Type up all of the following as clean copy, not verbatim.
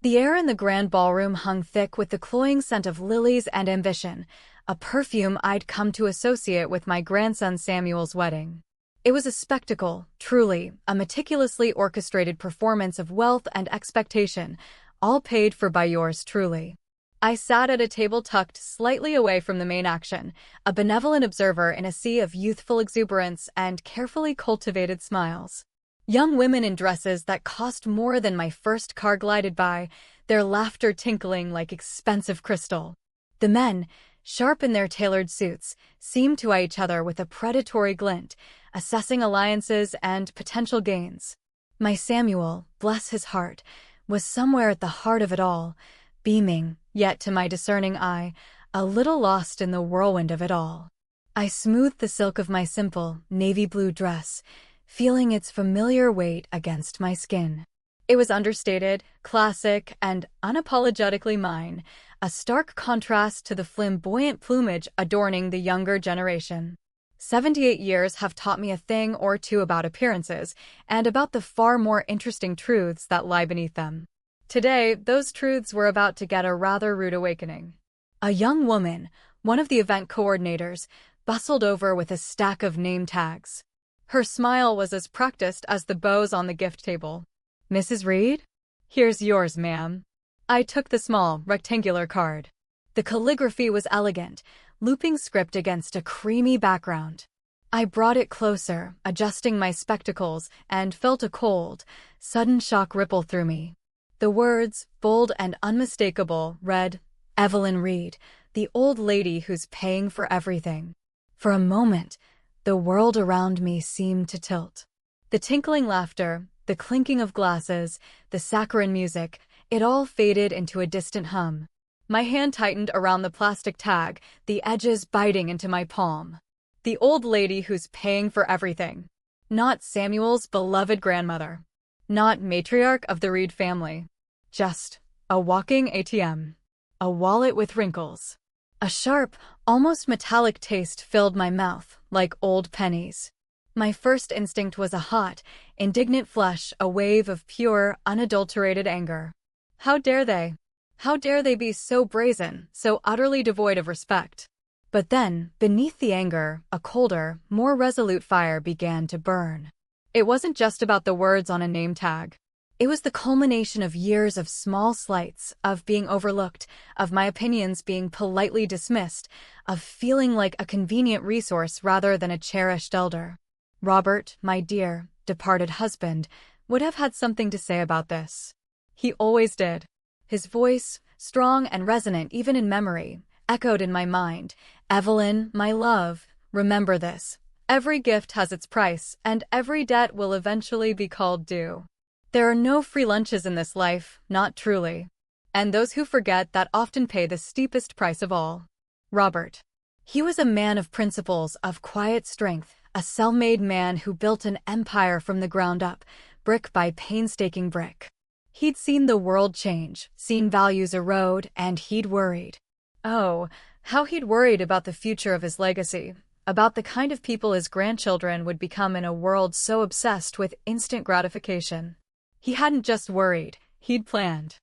The air in the grand ballroom hung thick with the cloying scent of lilies and ambition, a perfume I'd come to associate with my grandson Samuel's wedding. It was a spectacle, truly, a meticulously orchestrated performance of wealth and expectation, all paid for by yours truly. I sat at a table tucked slightly away from the main action, a benevolent observer in a sea of youthful exuberance and carefully cultivated smiles. Young women in dresses that cost more than my first car glided by, their laughter tinkling like expensive crystal. The men, sharp in their tailored suits, seemed to eye each other with a predatory glint, assessing alliances and potential gains. My Samuel, bless his heart, was somewhere at the heart of it all, beaming, yet to my discerning eye, a little lost in the whirlwind of it all. I smoothed the silk of my simple, navy blue dress, feeling its familiar weight against my skin. It was understated, classic, and unapologetically mine, a stark contrast to the flamboyant plumage adorning the younger generation. 78 years have taught me a thing or two about appearances, and about the far more interesting truths that lie beneath them. Today, those truths were about to get a rather rude awakening. A young woman, one of the event coordinators, bustled over with a stack of name tags. Her smile was as practiced as the bows on the gift table. "Mrs. Reed? Here's yours, ma'am." I took the small, rectangular card. The calligraphy was elegant, looping script against a creamy background. I brought it closer, adjusting my spectacles, and felt a cold, sudden shock ripple through me. The words, bold and unmistakable, read, "Evelyn Reed, the old lady who's paying for everything." For a moment, the world around me seemed to tilt. The tinkling laughter, the clinking of glasses, the saccharine music, it all faded into a distant hum. My hand tightened around the plastic tag, the edges biting into my palm. The old lady who's paying for everything. Not Samuel's beloved grandmother. Not matriarch of the Reed family. Just a walking ATM. A wallet with wrinkles. A sharp, almost metallic taste filled my mouth, like old pennies. My first instinct was a hot, indignant flush, a wave of pure, unadulterated anger. How dare they? How dare they be so brazen, so utterly devoid of respect? But then, beneath the anger, a colder, more resolute fire began to burn. It wasn't just about the words on a name tag. It was the culmination of years of small slights, of being overlooked, of my opinions being politely dismissed, of feeling like a convenient resource rather than a cherished elder. Robert, my dear, departed husband, would have had something to say about this. He always did. His voice, strong and resonant even in memory, echoed in my mind. "Evelyn, my love, remember this. Every gift has its price, and every debt will eventually be called due. There are no free lunches in this life, not truly. And those who forget that often pay the steepest price of all." Robert. He was a man of principles, of quiet strength, a self-made man who built an empire from the ground up, brick by painstaking brick. He'd seen the world change, seen values erode, and he'd worried. Oh, how he'd worried about the future of his legacy, about the kind of people his grandchildren would become in a world so obsessed with instant gratification. He hadn't just worried, he'd planned.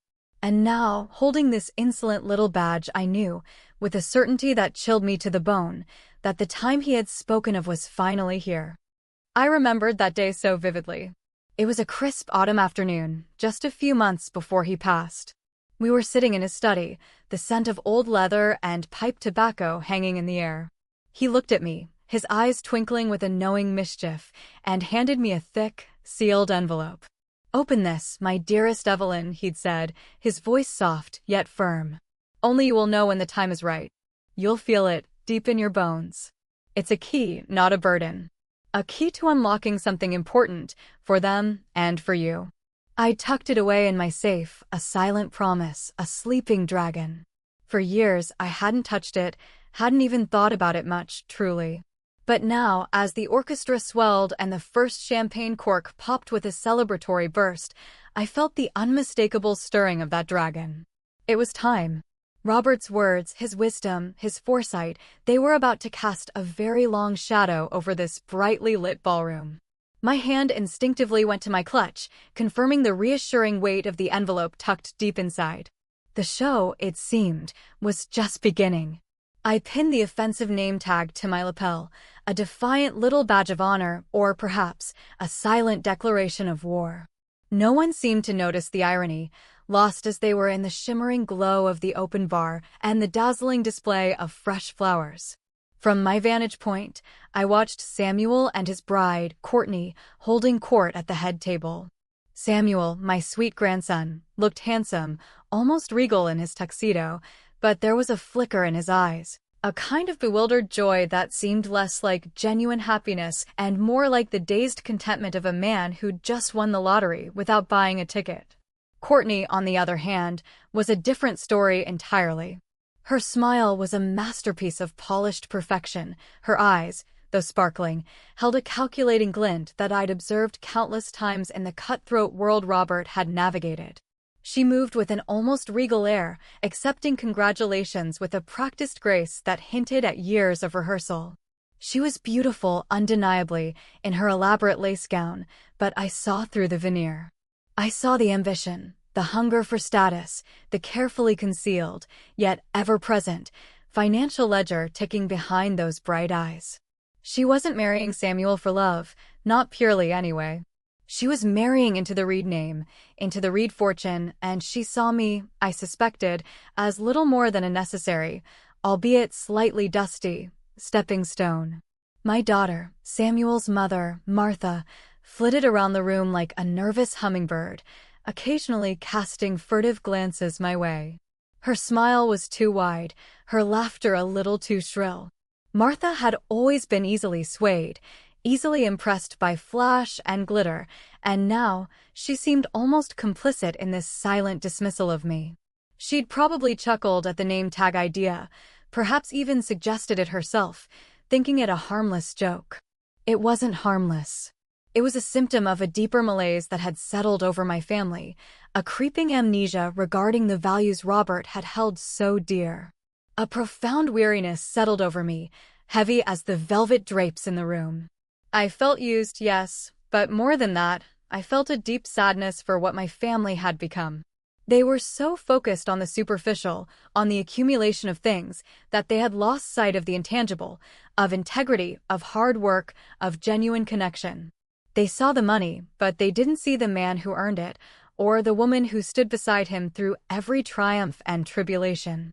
And now, holding this insolent little badge, I knew, with a certainty that chilled me to the bone, that the time he had spoken of was finally here. I remembered that day so vividly. It was a crisp autumn afternoon, just a few months before he passed. We were sitting in his study, the scent of old leather and pipe tobacco hanging in the air. He looked at me, his eyes twinkling with a knowing mischief, and handed me a thick, sealed envelope. "Open this, my dearest Evelyn," he'd said, his voice soft yet firm. "Only you will know when the time is right. You'll feel it, deep in your bones. It's a key, not a burden. A key to unlocking something important, for them and for you." I tucked it away in my safe, a silent promise, a sleeping dragon. For years, I hadn't touched it, hadn't even thought about it much, truly. But now, as the orchestra swelled and the first champagne cork popped with a celebratory burst, I felt the unmistakable stirring of that dragon. It was time. Robert's words, his wisdom, his foresight, they were about to cast a very long shadow over this brightly lit ballroom. My hand instinctively went to my clutch, confirming the reassuring weight of the envelope tucked deep inside. The show, it seemed, was just beginning. I pinned the offensive name tag to my lapel, a defiant little badge of honor, or perhaps a silent declaration of war. No one seemed to notice the irony, lost as they were in the shimmering glow of the open bar and the dazzling display of fresh flowers. From my vantage point, I watched Samuel and his bride, Courtney, holding court at the head table. Samuel, my sweet grandson, looked handsome, almost regal in his tuxedo, but there was a flicker in his eyes, a kind of bewildered joy that seemed less like genuine happiness and more like the dazed contentment of a man who'd just won the lottery without buying a ticket. Courtney, on the other hand, was a different story entirely. Her smile was a masterpiece of polished perfection. Her eyes, though sparkling, held a calculating glint that I'd observed countless times in the cutthroat world Robert had navigated. She moved with an almost regal air, accepting congratulations with a practiced grace that hinted at years of rehearsal. She was beautiful, undeniably, in her elaborate lace gown, but I saw through the veneer. I saw the ambition, the hunger for status, the carefully concealed, yet ever-present, financial ledger ticking behind those bright eyes. She wasn't marrying Samuel for love, not purely anyway. She was marrying into the Reed name, into the Reed fortune, and she saw me, I suspected, as little more than a necessary, albeit slightly dusty, stepping stone. My daughter, Samuel's mother, Martha, flitted around the room like a nervous hummingbird, occasionally casting furtive glances my way. Her smile was too wide, her laughter a little too shrill. Martha had always been easily swayed, easily impressed by flash and glitter, and now she seemed almost complicit in this silent dismissal of me. She'd probably chuckled at the name tag idea, perhaps even suggested it herself, thinking it a harmless joke. It wasn't harmless. It was a symptom of a deeper malaise that had settled over my family, a creeping amnesia regarding the values Robert had held so dear. A profound weariness settled over me, heavy as the velvet drapes in the room. I felt used, yes, but more than that, I felt a deep sadness for what my family had become. They were so focused on the superficial, on the accumulation of things, that they had lost sight of the intangible, of integrity, of hard work, of genuine connection. They saw the money, but they didn't see the man who earned it, or the woman who stood beside him through every triumph and tribulation.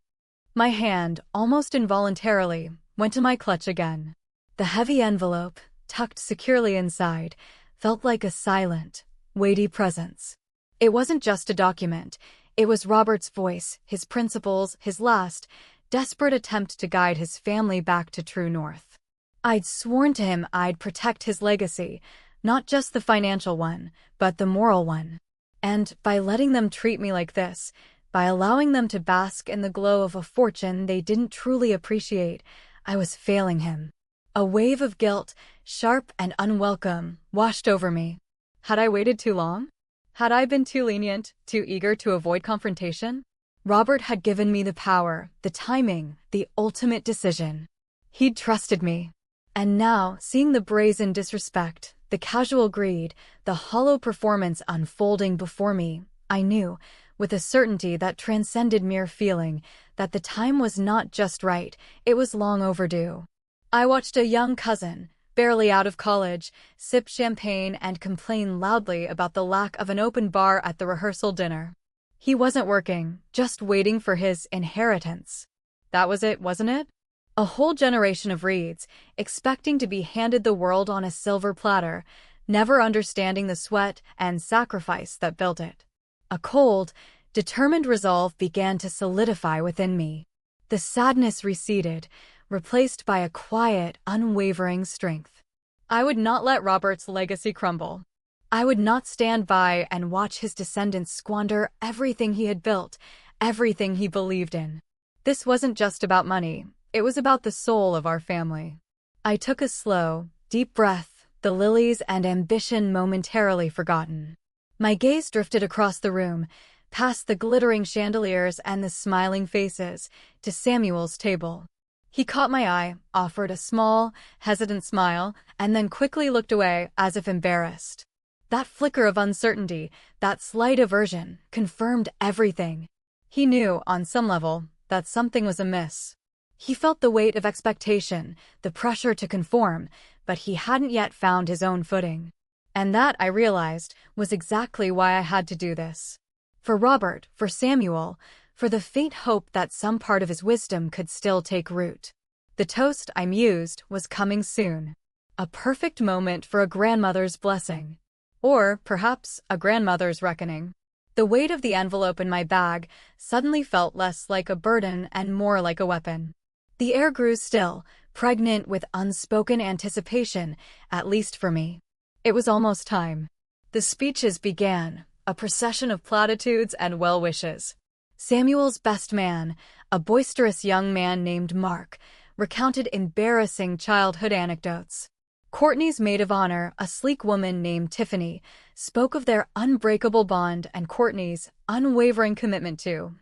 My hand, almost involuntarily, went to my clutch again. The heavy envelope, tucked securely inside, felt like a silent, weighty presence. It wasn't just a document. It was Robert's voice, his principles, his last, desperate attempt to guide his family back to true north. I'd sworn to him I'd protect his legacy, not just the financial one, but the moral one. And by letting them treat me like this, by allowing them to bask in the glow of a fortune they didn't truly appreciate, I was failing him. A wave of guilt, sharp and unwelcome, washed over me. Had I waited too long? Had I been too lenient, too eager to avoid confrontation? Robert had given me the power, the timing, the ultimate decision. He'd trusted me. And now, seeing the brazen disrespect, the casual greed, the hollow performance unfolding before me, I knew, with a certainty that transcended mere feeling, that the time was not just right, it was long overdue. I watched a young cousin, barely out of college, sip champagne and complain loudly about the lack of an open bar at the rehearsal dinner. He wasn't working, just waiting for his inheritance. That was it, wasn't it? A whole generation of Reeds, expecting to be handed the world on a silver platter, never understanding the sweat and sacrifice that built it. A cold, determined resolve began to solidify within me. The sadness receded, replaced by a quiet, unwavering strength. I would not let Robert's legacy crumble. I would not stand by and watch his descendants squander everything he had built, everything he believed in. This wasn't just about money. It was about the soul of our family. I took a slow, deep breath, the lilies and ambition momentarily forgotten. My gaze drifted across the room, past the glittering chandeliers and the smiling faces, to Samuel's table. He caught my eye, offered a small, hesitant smile, and then quickly looked away as if embarrassed. That flicker of uncertainty, that slight aversion, confirmed everything. He knew, on some level, that something was amiss. He felt the weight of expectation, the pressure to conform, but he hadn't yet found his own footing. And that, I realized, was exactly why I had to do this. For Robert, for Samuel, for the faint hope that some part of his wisdom could still take root. The toast, I mused, was coming soon. A perfect moment for a grandmother's blessing. Or, perhaps, a grandmother's reckoning. The weight of the envelope in my bag suddenly felt less like a burden and more like a weapon. The air grew still, pregnant with unspoken anticipation, at least for me. It was almost time. The speeches began, a procession of platitudes and well wishes. Samuel's best man, a boisterous young man named Mark, recounted embarrassing childhood anecdotes. Courtney's maid of honor, a sleek woman named Tiffany, spoke of their unbreakable bond and Courtney's unwavering commitment to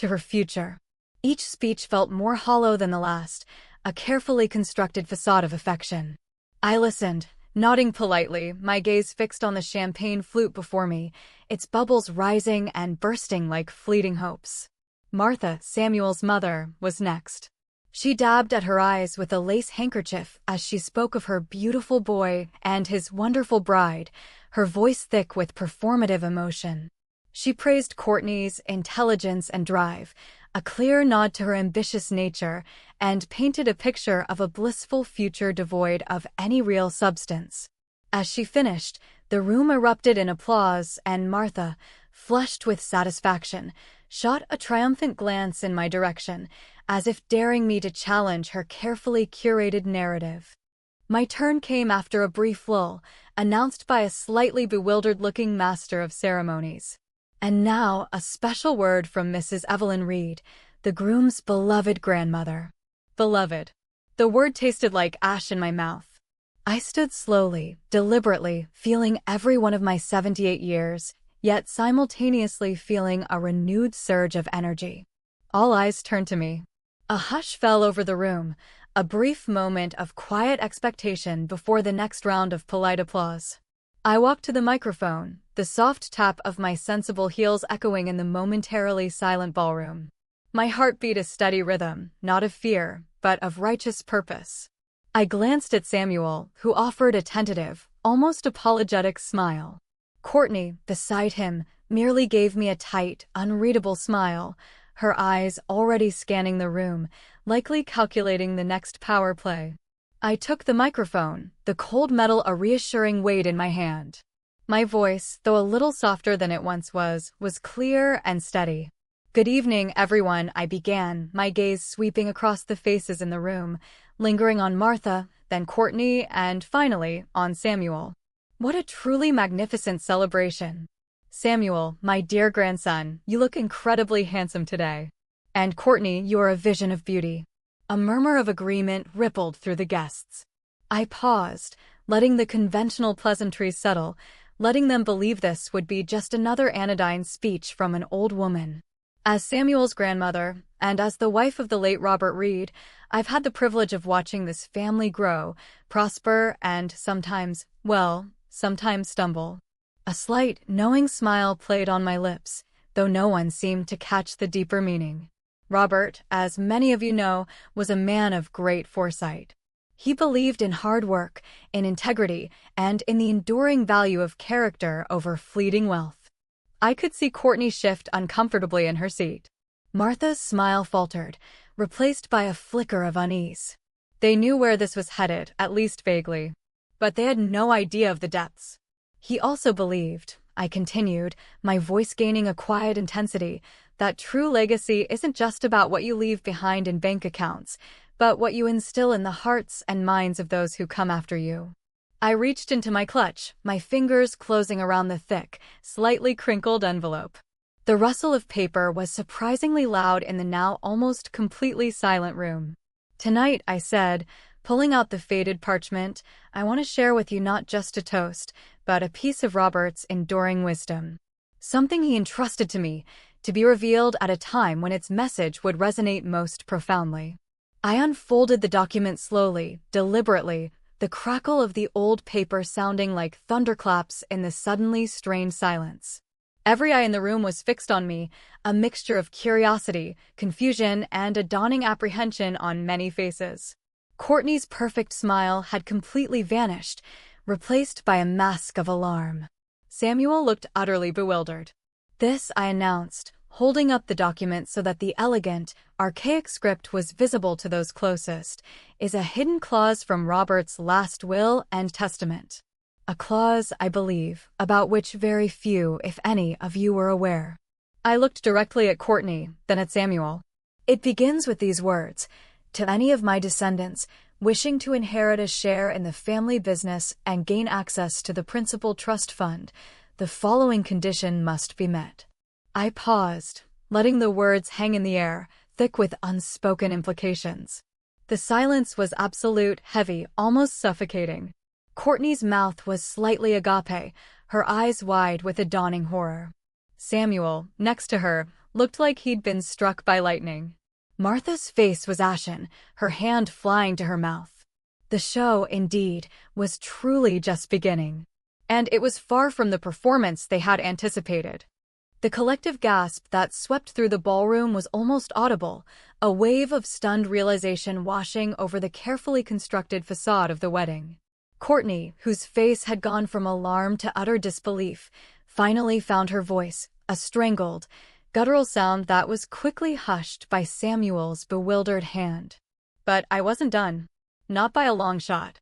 her future. Each speech felt more hollow than the last, a carefully constructed facade of affection. I listened, nodding politely, my gaze fixed on the champagne flute before me, its bubbles rising and bursting like fleeting hopes. Martha, Samuel's mother, was next. She dabbed at her eyes with a lace handkerchief as she spoke of her beautiful boy and his wonderful bride, her voice thick with performative emotion. She praised Courtney's intelligence and drive, a clear nod to her ambitious nature, and painted a picture of a blissful future devoid of any real substance. As she finished, the room erupted in applause, and Martha, flushed with satisfaction, shot a triumphant glance in my direction, as if daring me to challenge her carefully curated narrative. My turn came after a brief lull, announced by a slightly bewildered-looking master of ceremonies. And now, a special word from Mrs. Evelyn Reed, the groom's beloved grandmother. Beloved. The word tasted like ash in my mouth. I stood slowly, deliberately, feeling every one of my 78 years, yet simultaneously feeling a renewed surge of energy. All eyes turned to me. A hush fell over the room, a brief moment of quiet expectation before the next round of polite applause. I walked to the microphone, the soft tap of my sensible heels echoing in the momentarily silent ballroom. My heart beat a steady rhythm, not of fear, but of righteous purpose. I glanced at Samuel, who offered a tentative, almost apologetic smile. Courtney, beside him, merely gave me a tight, unreadable smile, her eyes already scanning the room, likely calculating the next power play. I took the microphone, the cold metal a reassuring weight in my hand. My voice, though a little softer than it once was clear and steady. Good evening, everyone, I began, my gaze sweeping across the faces in the room, lingering on Martha, then Courtney, and finally, on Samuel. What a truly magnificent celebration. Samuel, my dear grandson, you look incredibly handsome today. And Courtney, you are a vision of beauty. A murmur of agreement rippled through the guests. I paused, letting the conventional pleasantries settle, letting them believe this would be just another anodyne speech from an old woman. As Samuel's grandmother, and as the wife of the late Robert Reed, I've had the privilege of watching this family grow, prosper, and sometimes stumble. A slight, knowing smile played on my lips, though no one seemed to catch the deeper meaning. Robert, as many of you know, was a man of great foresight. He believed in hard work, in integrity, and in the enduring value of character over fleeting wealth. I could see Courtney shift uncomfortably in her seat. Martha's smile faltered, replaced by a flicker of unease. They knew where this was headed, at least vaguely. But they had no idea of the depths. He also believed, I continued, my voice gaining a quiet intensity, that true legacy isn't just about what you leave behind in bank accounts, but what you instill in the hearts and minds of those who come after you. I reached into my clutch, my fingers closing around the thick, slightly crinkled envelope. The rustle of paper was surprisingly loud in the now almost completely silent room. Tonight, I said, pulling out the faded parchment, I want to share with you not just a toast, but a piece of Robert's enduring wisdom. Something he entrusted to me, to be revealed at a time when its message would resonate most profoundly. I unfolded the document slowly, deliberately, the crackle of the old paper sounding like thunderclaps in the suddenly strained silence. Every eye in the room was fixed on me, a mixture of curiosity, confusion, and a dawning apprehension on many faces. Courtney's perfect smile had completely vanished, replaced by a mask of alarm. Samuel looked utterly bewildered. "This," I announced, holding up the document so that the elegant, archaic script was visible to those closest, "is a hidden clause from Robert's last will and testament. A clause, I believe, about which very few, if any, of you were aware." I looked directly at Courtney, then at Samuel. "It begins with these words: 'To any of my descendants wishing to inherit a share in the family business and gain access to the principal trust fund, the following condition must be met.'" I paused, letting the words hang in the air, thick with unspoken implications. The silence was absolute, heavy, almost suffocating. Courtney's mouth was slightly agape, her eyes wide with a dawning horror. Samuel, next to her, looked like he'd been struck by lightning. Martha's face was ashen, her hand flying to her mouth. The show, indeed, was truly just beginning. And it was far from the performance they had anticipated. The collective gasp that swept through the ballroom was almost audible, a wave of stunned realization washing over the carefully constructed facade of the wedding. Courtney, whose face had gone from alarm to utter disbelief, finally found her voice, a strangled, guttural sound that was quickly hushed by Samuel's bewildered hand. But I wasn't done. Not by a long shot.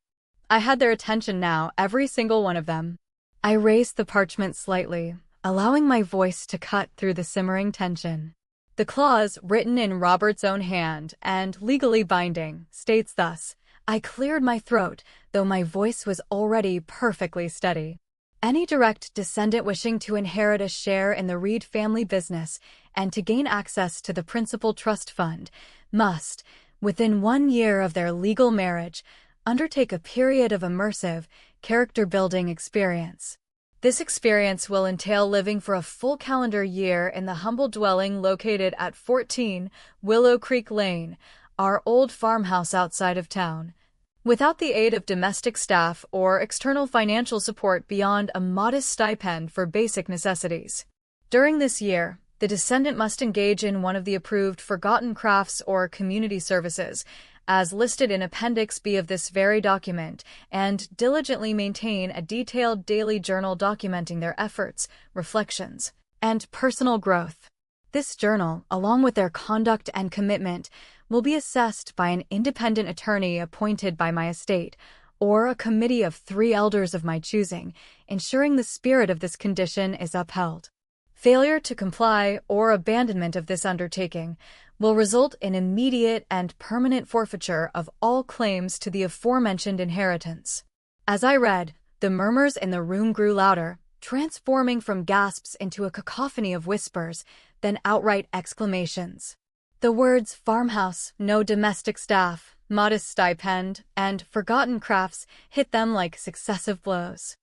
I had their attention now, every single one of them. I raised the parchment slightly, allowing my voice to cut through the simmering tension. The clause, written in Robert's own hand and legally binding, states thus. I cleared my throat, though my voice was already perfectly steady. Any direct descendant wishing to inherit a share in the Reed family business and to gain access to the principal trust fund must, within 1 year of their legal marriage, undertake a period of immersive, character-building experience. This experience will entail living for a full calendar year in the humble dwelling located at 14 Willow Creek Lane, our old farmhouse outside of town, without the aid of domestic staff or external financial support beyond a modest stipend for basic necessities. During this year, the descendant must engage in one of the approved forgotten crafts or community services, as listed in Appendix B of this very document, and diligently maintain a detailed daily journal documenting their efforts, reflections, and personal growth. This journal, along with their conduct and commitment, will be assessed by an independent attorney appointed by my estate, or a committee of 3 elders of my choosing, ensuring the spirit of this condition is upheld. Failure to comply or abandonment of this undertaking will result in immediate and permanent forfeiture of all claims to the aforementioned inheritance. As I read, the murmurs in the room grew louder, transforming from gasps into a cacophony of whispers, then outright exclamations. The words farmhouse, no domestic staff, modest stipend, and forgotten crafts hit them like successive blows.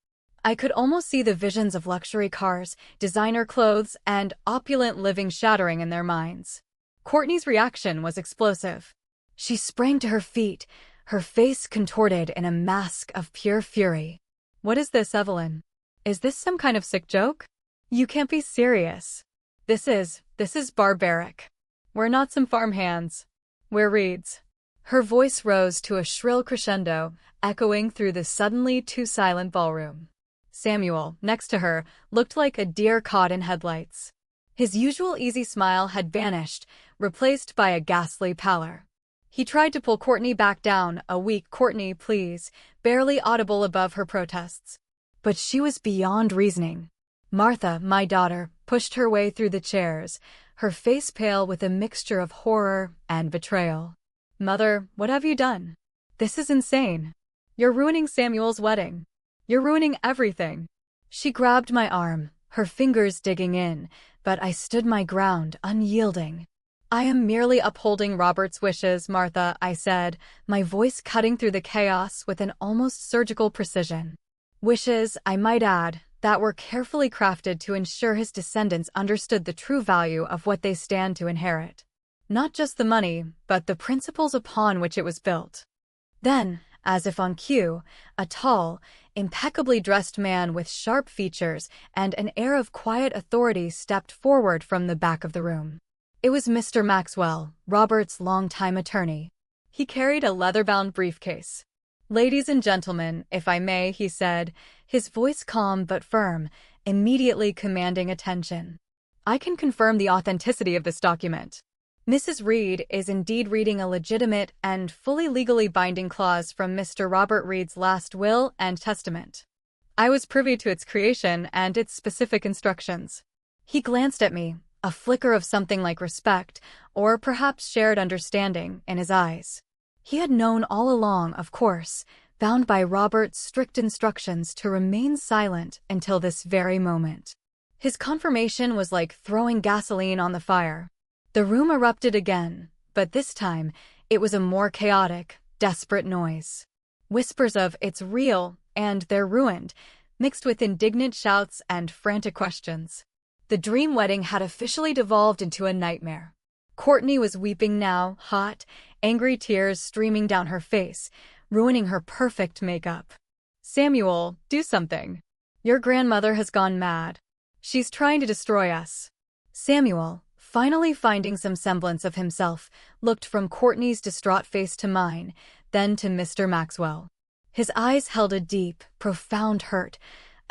I could almost see the visions of luxury cars, designer clothes, and opulent living shattering in their minds. Courtney's reaction was explosive. She sprang to her feet, her face contorted in a mask of pure fury. "What is this, Evelyn? Is this some kind of sick joke? You can't be serious. This is barbaric. We're not some farmhands. We're Reeds." Her voice rose to a shrill crescendo, echoing through the suddenly too silent ballroom. Samuel, next to her, looked like a deer caught in headlights. His usual easy smile had vanished, replaced by a ghastly pallor. He tried to pull Courtney back down, a weak "Courtney, please," barely audible above her protests. But she was beyond reasoning. Martha, my daughter, pushed her way through the chairs, her face pale with a mixture of horror and betrayal. "Mother, what have you done? This is insane. You're ruining Samuel's wedding. You're ruining everything." She grabbed my arm, her fingers digging in, but I stood my ground, unyielding. "I am merely upholding Robert's wishes, Martha," I said, my voice cutting through the chaos with an almost surgical precision. Wishes, I might add, that were carefully crafted to ensure his descendants understood the true value of what they stand to inherit. Not just the money, but the principles upon which it was built. Then, as if on cue, a tall, impeccably dressed man with sharp features and an air of quiet authority stepped forward from the back of the room. It was Mr. Maxwell, Robert's longtime attorney. He carried a leather-bound briefcase. "Ladies and gentlemen, if I may," he said, his voice calm but firm, immediately commanding attention. "I can confirm the authenticity of this document. Mrs. Reed is indeed reading a legitimate and fully legally binding clause from Mr. Robert Reed's last will and testament. I was privy to its creation and its specific instructions." He glanced at me, a flicker of something like respect, or perhaps shared understanding, in his eyes. He had known all along, of course, bound by Robert's strict instructions to remain silent until this very moment. His confirmation was like throwing gasoline on the fire. The room erupted again, but this time it was a more chaotic, desperate noise. Whispers of "it's real" and "they're ruined" mixed with indignant shouts and frantic questions. The dream wedding had officially devolved into a nightmare. Courtney was weeping now, hot, angry tears streaming down her face, ruining her perfect makeup. "Samuel, do something. Your grandmother has gone mad. She's trying to destroy us." Samuel, finally finding some semblance of himself, looked from Courtney's distraught face to mine, then to Mr. Maxwell. His eyes held a deep, profound hurt,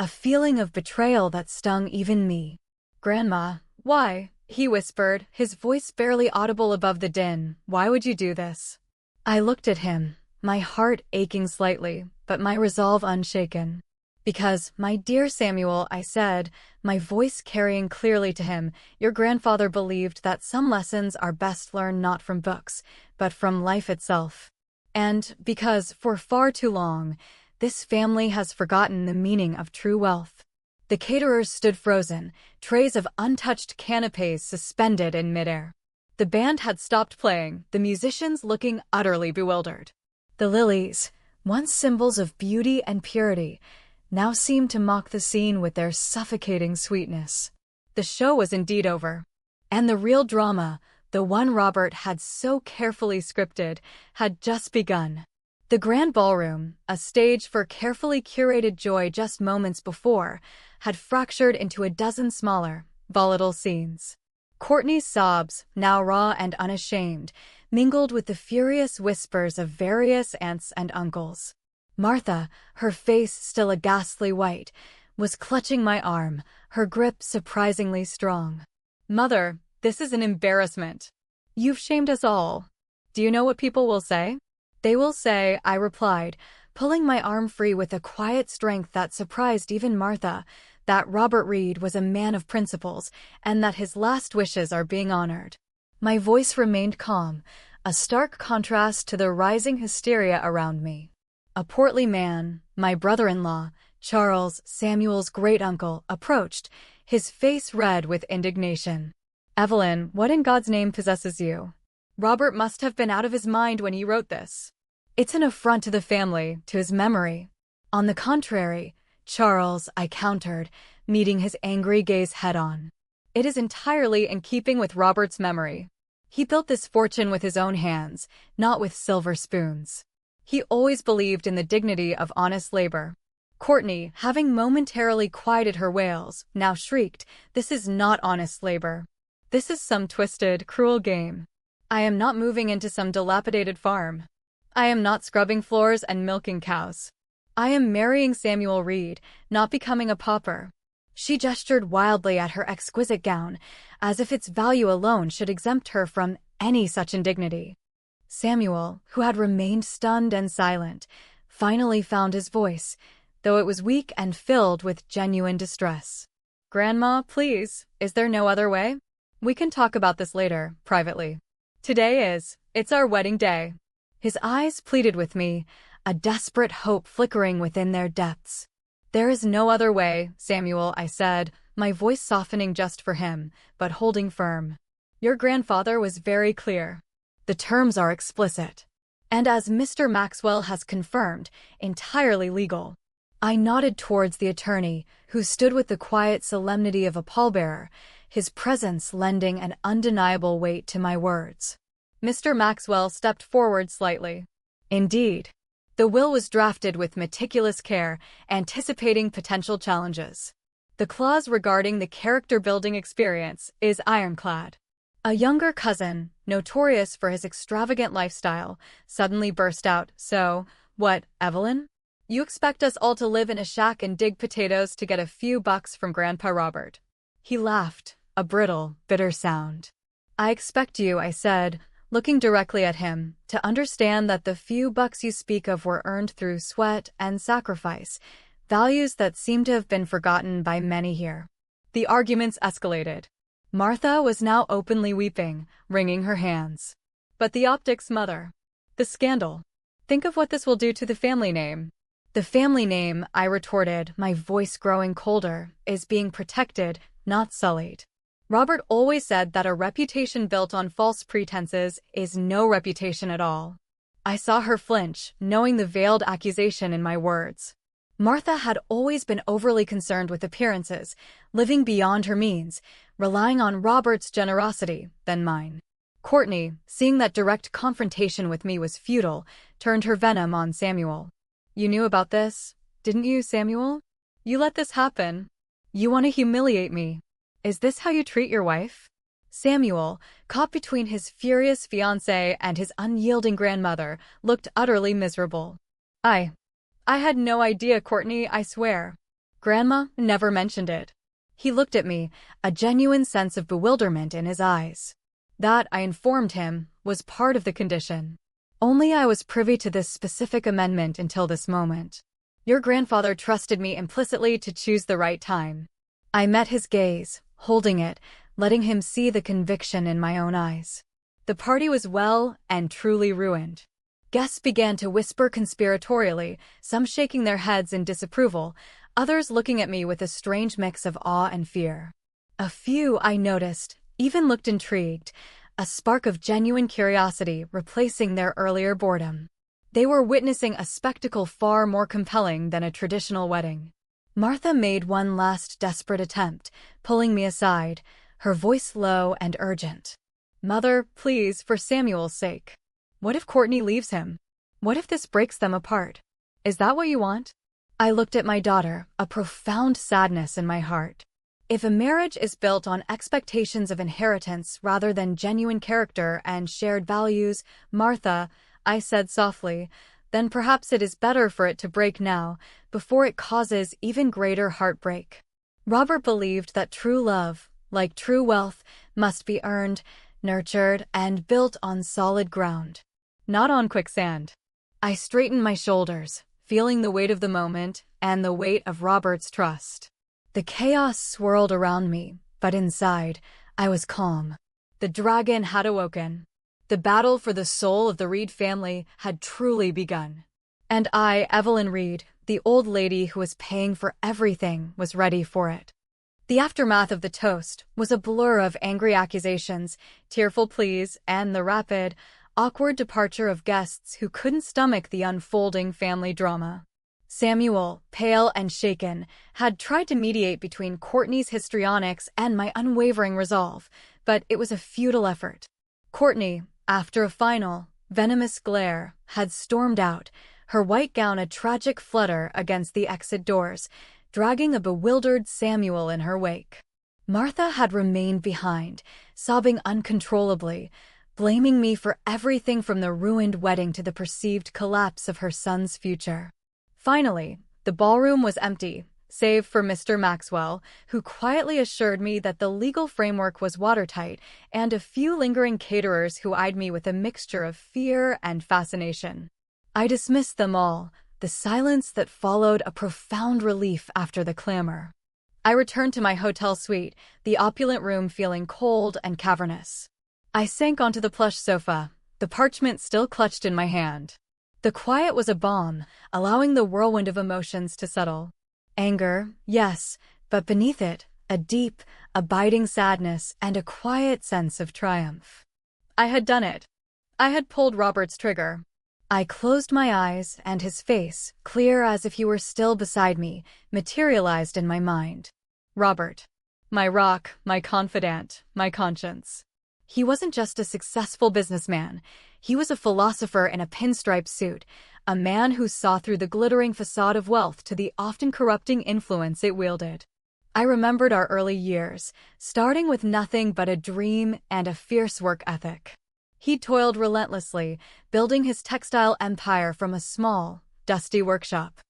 a feeling of betrayal that stung even me. "Grandma, why?" he whispered, his voice barely audible above the din. "Why would you do this?" I looked at him, my heart aching slightly, but my resolve unshaken. "Because, my dear Samuel," I said, my voice carrying clearly to him, "your grandfather believed that some lessons are best learned not from books, but from life itself. And because, for far too long, this family has forgotten the meaning of true wealth." The caterers stood frozen, trays of untouched canapes suspended in midair. The band had stopped playing, the musicians looking utterly bewildered. The lilies, once symbols of beauty and purity, now seemed to mock the scene with their suffocating sweetness. The show was indeed over. And the real drama, the one Robert had so carefully scripted, had just begun. The grand ballroom, a stage for carefully curated joy just moments before, had fractured into a dozen smaller, volatile scenes. Courtney's sobs, now raw and unashamed, mingled with the furious whispers of various aunts and uncles. Martha, her face still a ghastly white, was clutching my arm, her grip surprisingly strong. "Mother, this is an embarrassment. You've shamed us all. Do you know what people will say?" "They will say," I replied, pulling my arm free with a quiet strength that surprised even Martha, "that Robert Reed was a man of principles, and that his last wishes are being honored." My voice remained calm, a stark contrast to the rising hysteria around me. A portly man, my brother-in-law, Charles, Samuel's great-uncle, approached, his face red with indignation. "Evelyn, what in God's name possesses you? Robert must have been out of his mind when he wrote this. It's an affront to the family, to his memory." "On the contrary, Charles," I countered, meeting his angry gaze head-on. "It is entirely in keeping with Robert's memory. He built this fortune with his own hands, not with silver spoons. He always believed in the dignity of honest labor." Courtney, having momentarily quieted her wails, now shrieked, "This is not honest labor. This is some twisted, cruel game. I am not moving into some dilapidated farm. I am not scrubbing floors and milking cows. I am marrying Samuel Reed, not becoming a pauper." She gestured wildly at her exquisite gown, as if its value alone should exempt her from any such indignity. Samuel, who had remained stunned and silent, finally found his voice, though it was weak and filled with genuine distress. "Grandma, please, is there no other way? We can talk about this later, privately. It's our wedding day." His eyes pleaded with me, a desperate hope flickering within their depths. "There is no other way, Samuel," I said, my voice softening just for him, but holding firm. "Your grandfather was very clear. The terms are explicit. And as Mr. Maxwell has confirmed, entirely legal." I nodded towards the attorney, who stood with the quiet solemnity of a pallbearer, his presence lending an undeniable weight to my words. Mr. Maxwell stepped forward slightly. Indeed. The will was drafted with meticulous care, anticipating potential challenges. The clause regarding the character-building experience is ironclad. A younger cousin, notorious for his extravagant lifestyle, suddenly burst out, "So, what, Evelyn? You expect us all to live in a shack and dig potatoes to get a few bucks from Grandpa Robert?" He laughed, a brittle, bitter sound. "I expect you," I said, looking directly at him, "to understand that the few bucks you speak of were earned through sweat and sacrifice, values that seem to have been forgotten by many here." The arguments escalated. Martha was now openly weeping, wringing her hands. But the optics, mother. The scandal. Think of what this will do to the family name. The family name, I retorted, my voice growing colder, is being protected, not sullied. Robert always said that a reputation built on false pretenses is no reputation at all. I saw her flinch, knowing the veiled accusation in my words. Martha had always been overly concerned with appearances, living beyond her means, relying on Robert's generosity than mine. Courtney, seeing that direct confrontation with me was futile, turned her venom on Samuel. "You knew about this, didn't you, Samuel? You let this happen. You want to humiliate me. Is this how you treat your wife?" Samuel, caught between his furious fiancé and his unyielding grandmother, looked utterly miserable. I had no idea, Courtney, I swear. Grandma never mentioned it." He looked at me, a genuine sense of bewilderment in his eyes. That, I informed him, was part of the condition. Only I was privy to this specific amendment until this moment. "Your grandfather trusted me implicitly to choose the right time." I met his gaze, holding it, letting him see the conviction in my own eyes. The party was well and truly ruined. Guests began to whisper conspiratorially, some shaking their heads in disapproval, others looking at me with a strange mix of awe and fear. A few, I noticed, even looked intrigued, a spark of genuine curiosity replacing their earlier boredom. They were witnessing a spectacle far more compelling than a traditional wedding. Martha made one last desperate attempt, pulling me aside, her voice low and urgent. "Mother, please, for Samuel's sake. What if Courtney leaves him? What if this breaks them apart? Is that what you want?" I looked at my daughter, a profound sadness in my heart. If a marriage is built on expectations of inheritance rather than genuine character and shared values, Martha, I said softly, then perhaps it is better for it to break now, before it causes even greater heartbreak. Robert believed that true love, like true wealth, must be earned, nurtured, and built on solid ground, not on quicksand. I straightened my shoulders, feeling the weight of the moment and the weight of Robert's trust. The chaos swirled around me, but inside, I was calm. The dragon had awoken. The battle for the soul of the Reed family had truly begun. And I, Evelyn Reed, the old lady who was paying for everything, was ready for it. The aftermath of the toast was a blur of angry accusations, tearful pleas, and the rapid, awkward departure of guests who couldn't stomach the unfolding family drama. Samuel, pale and shaken, had tried to mediate between Courtney's histrionics and my unwavering resolve, but it was a futile effort. Courtney, after a final, venomous glare, had stormed out, her white gown a tragic flutter against the exit doors, dragging a bewildered Samuel in her wake. Martha had remained behind, sobbing uncontrollably, blaming me for everything from the ruined wedding to the perceived collapse of her son's future. Finally, the ballroom was empty, save for Mr. Maxwell, who quietly assured me that the legal framework was watertight, and a few lingering caterers who eyed me with a mixture of fear and fascination. I dismissed them all, the silence that followed a profound relief after the clamor. I returned to my hotel suite, the opulent room feeling cold and cavernous. I sank onto the plush sofa, the parchment still clutched in my hand. The quiet was a balm, allowing the whirlwind of emotions to settle. Anger, yes, but beneath it, a deep, abiding sadness and a quiet sense of triumph. I had done it. I had pulled Robert's trigger. I closed my eyes, and his face, clear as if he were still beside me, materialized in my mind. Robert. My rock, my confidant, my conscience. He wasn't just a successful businessman. He was a philosopher in a pinstripe suit, a man who saw through the glittering facade of wealth to the often corrupting influence it wielded. I remembered our early years, starting with nothing but a dream and a fierce work ethic. He toiled relentlessly, building his textile empire from a small, dusty workshop.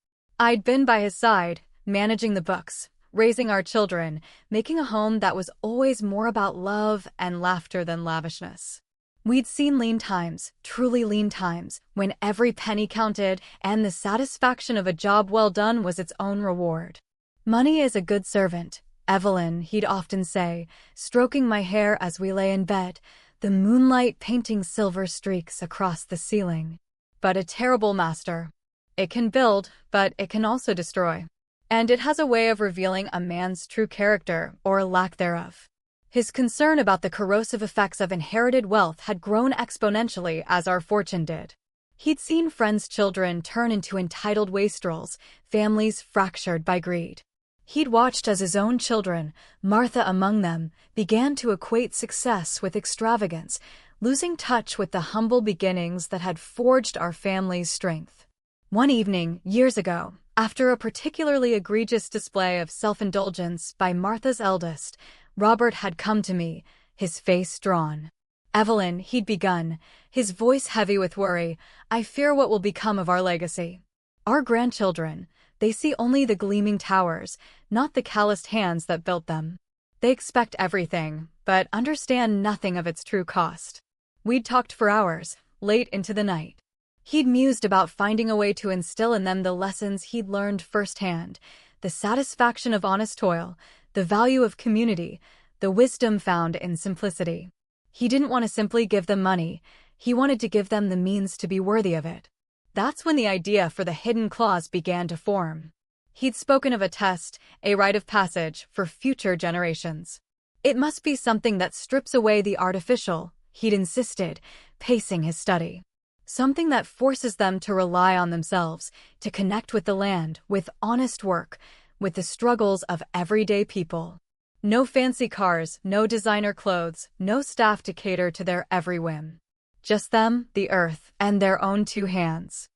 I'd been by his side, managing the books, raising our children, making a home that was always more about love and laughter than lavishness. We'd seen lean times, truly lean times, when every penny counted and the satisfaction of a job well done was its own reward. Money is a good servant, Evelyn, he'd often say, stroking my hair as we lay in bed, the moonlight painting silver streaks across the ceiling. But a terrible master. It can build, but it can also destroy. And it has a way of revealing a man's true character, or lack thereof. His concern about the corrosive effects of inherited wealth had grown exponentially as our fortune did. He'd seen friends' children turn into entitled wastrels, families fractured by greed. He'd watched as his own children, Martha among them, began to equate success with extravagance, losing touch with the humble beginnings that had forged our family's strength. One evening, years ago, after a particularly egregious display of self-indulgence by Martha's eldest, Robert had come to me, his face drawn. "Evelyn," he'd begun, his voice heavy with worry, "I fear what will become of our legacy. Our grandchildren, they see only the gleaming towers, not the calloused hands that built them. They expect everything, but understand nothing of its true cost." We'd talked for hours, late into the night. He'd mused about finding a way to instill in them the lessons he'd learned firsthand, the satisfaction of honest toil, the value of community, the wisdom found in simplicity. He didn't want to simply give them money, he wanted to give them the means to be worthy of it. That's when the idea for the hidden clause began to form. He'd spoken of a test, a rite of passage, for future generations. It must be something that strips away the artificial, he'd insisted, pacing his study. Something that forces them to rely on themselves, to connect with the land, with honest work, with the struggles of everyday people. No fancy cars, no designer clothes, no staff to cater to their every whim. Just them, the earth, and their own two hands.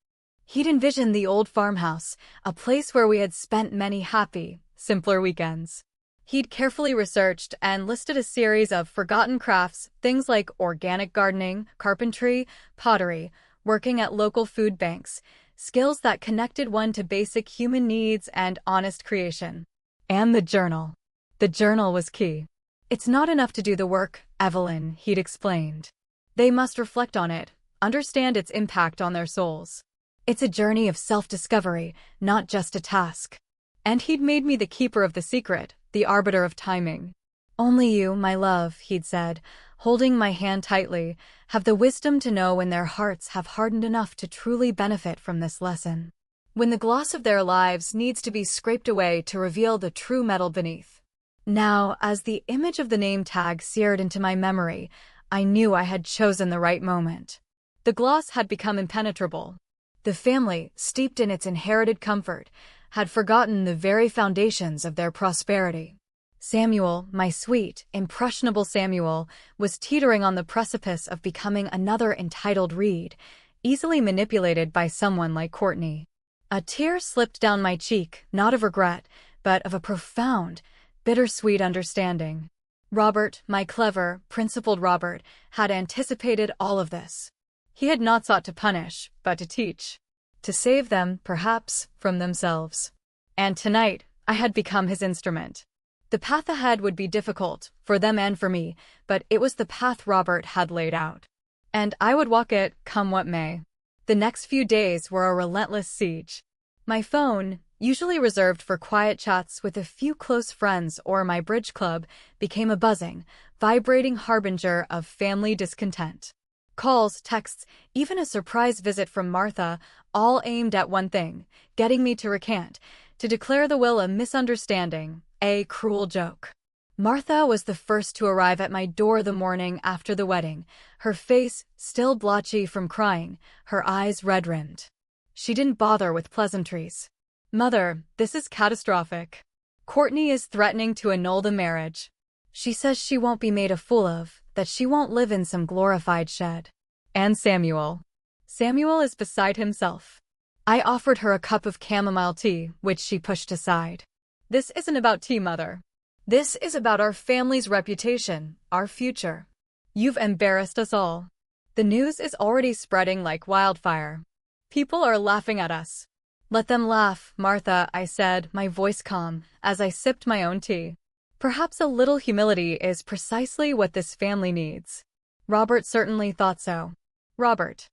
He'd envisioned the old farmhouse, a place where we had spent many happy, simpler weekends. He'd carefully researched and listed a series of forgotten crafts, things like organic gardening, carpentry, pottery, working at local food banks, skills that connected one to basic human needs and honest creation. And the journal. The journal was key. "It's not enough to do the work, Evelyn," he'd explained. "They must reflect on it, understand its impact on their souls. It's a journey of self-discovery, not just a task." And he'd made me the keeper of the secret, the arbiter of timing. "Only you, my love," he'd said, holding my hand tightly, "have the wisdom to know when their hearts have hardened enough to truly benefit from this lesson. When the gloss of their lives needs to be scraped away to reveal the true metal beneath." Now, as the image of the name tag seared into my memory, I knew I had chosen the right moment. The gloss had become impenetrable. The family, steeped in its inherited comfort, had forgotten the very foundations of their prosperity. Samuel, my sweet, impressionable Samuel, was teetering on the precipice of becoming another entitled Reed, easily manipulated by someone like Courtney. A tear slipped down my cheek, not of regret, but of a profound, bittersweet understanding. Robert, my clever, principled Robert, had anticipated all of this. He had not sought to punish, but to teach. To save them, perhaps, from themselves. And tonight, I had become his instrument. The path ahead would be difficult, for them and for me, but it was the path Robert had laid out. And I would walk it, come what may. The next few days were a relentless siege. My phone, usually reserved for quiet chats with a few close friends or my bridge club, became a buzzing, vibrating harbinger of family discontent. Calls, texts, even a surprise visit from Martha, all aimed at one thing, getting me to recant, to declare the will a misunderstanding, a cruel joke. Martha was the first to arrive at my door the morning after the wedding, her face still blotchy from crying, her eyes red-rimmed. She didn't bother with pleasantries. "Mother, this is catastrophic." Courtney is threatening to annul the marriage. She says she won't be made a fool of, that she won't live in some glorified shed. And Samuel. Samuel is beside himself. I offered her a cup of chamomile tea, which she pushed aside. This isn't about tea, Mother. This is about our family's reputation, our future. You've embarrassed us all. The news is already spreading like wildfire. People are laughing at us. Let them laugh, Martha, I said, my voice calm, as I sipped my own tea. Perhaps a little humility is precisely what this family needs. Robert certainly thought so. Robert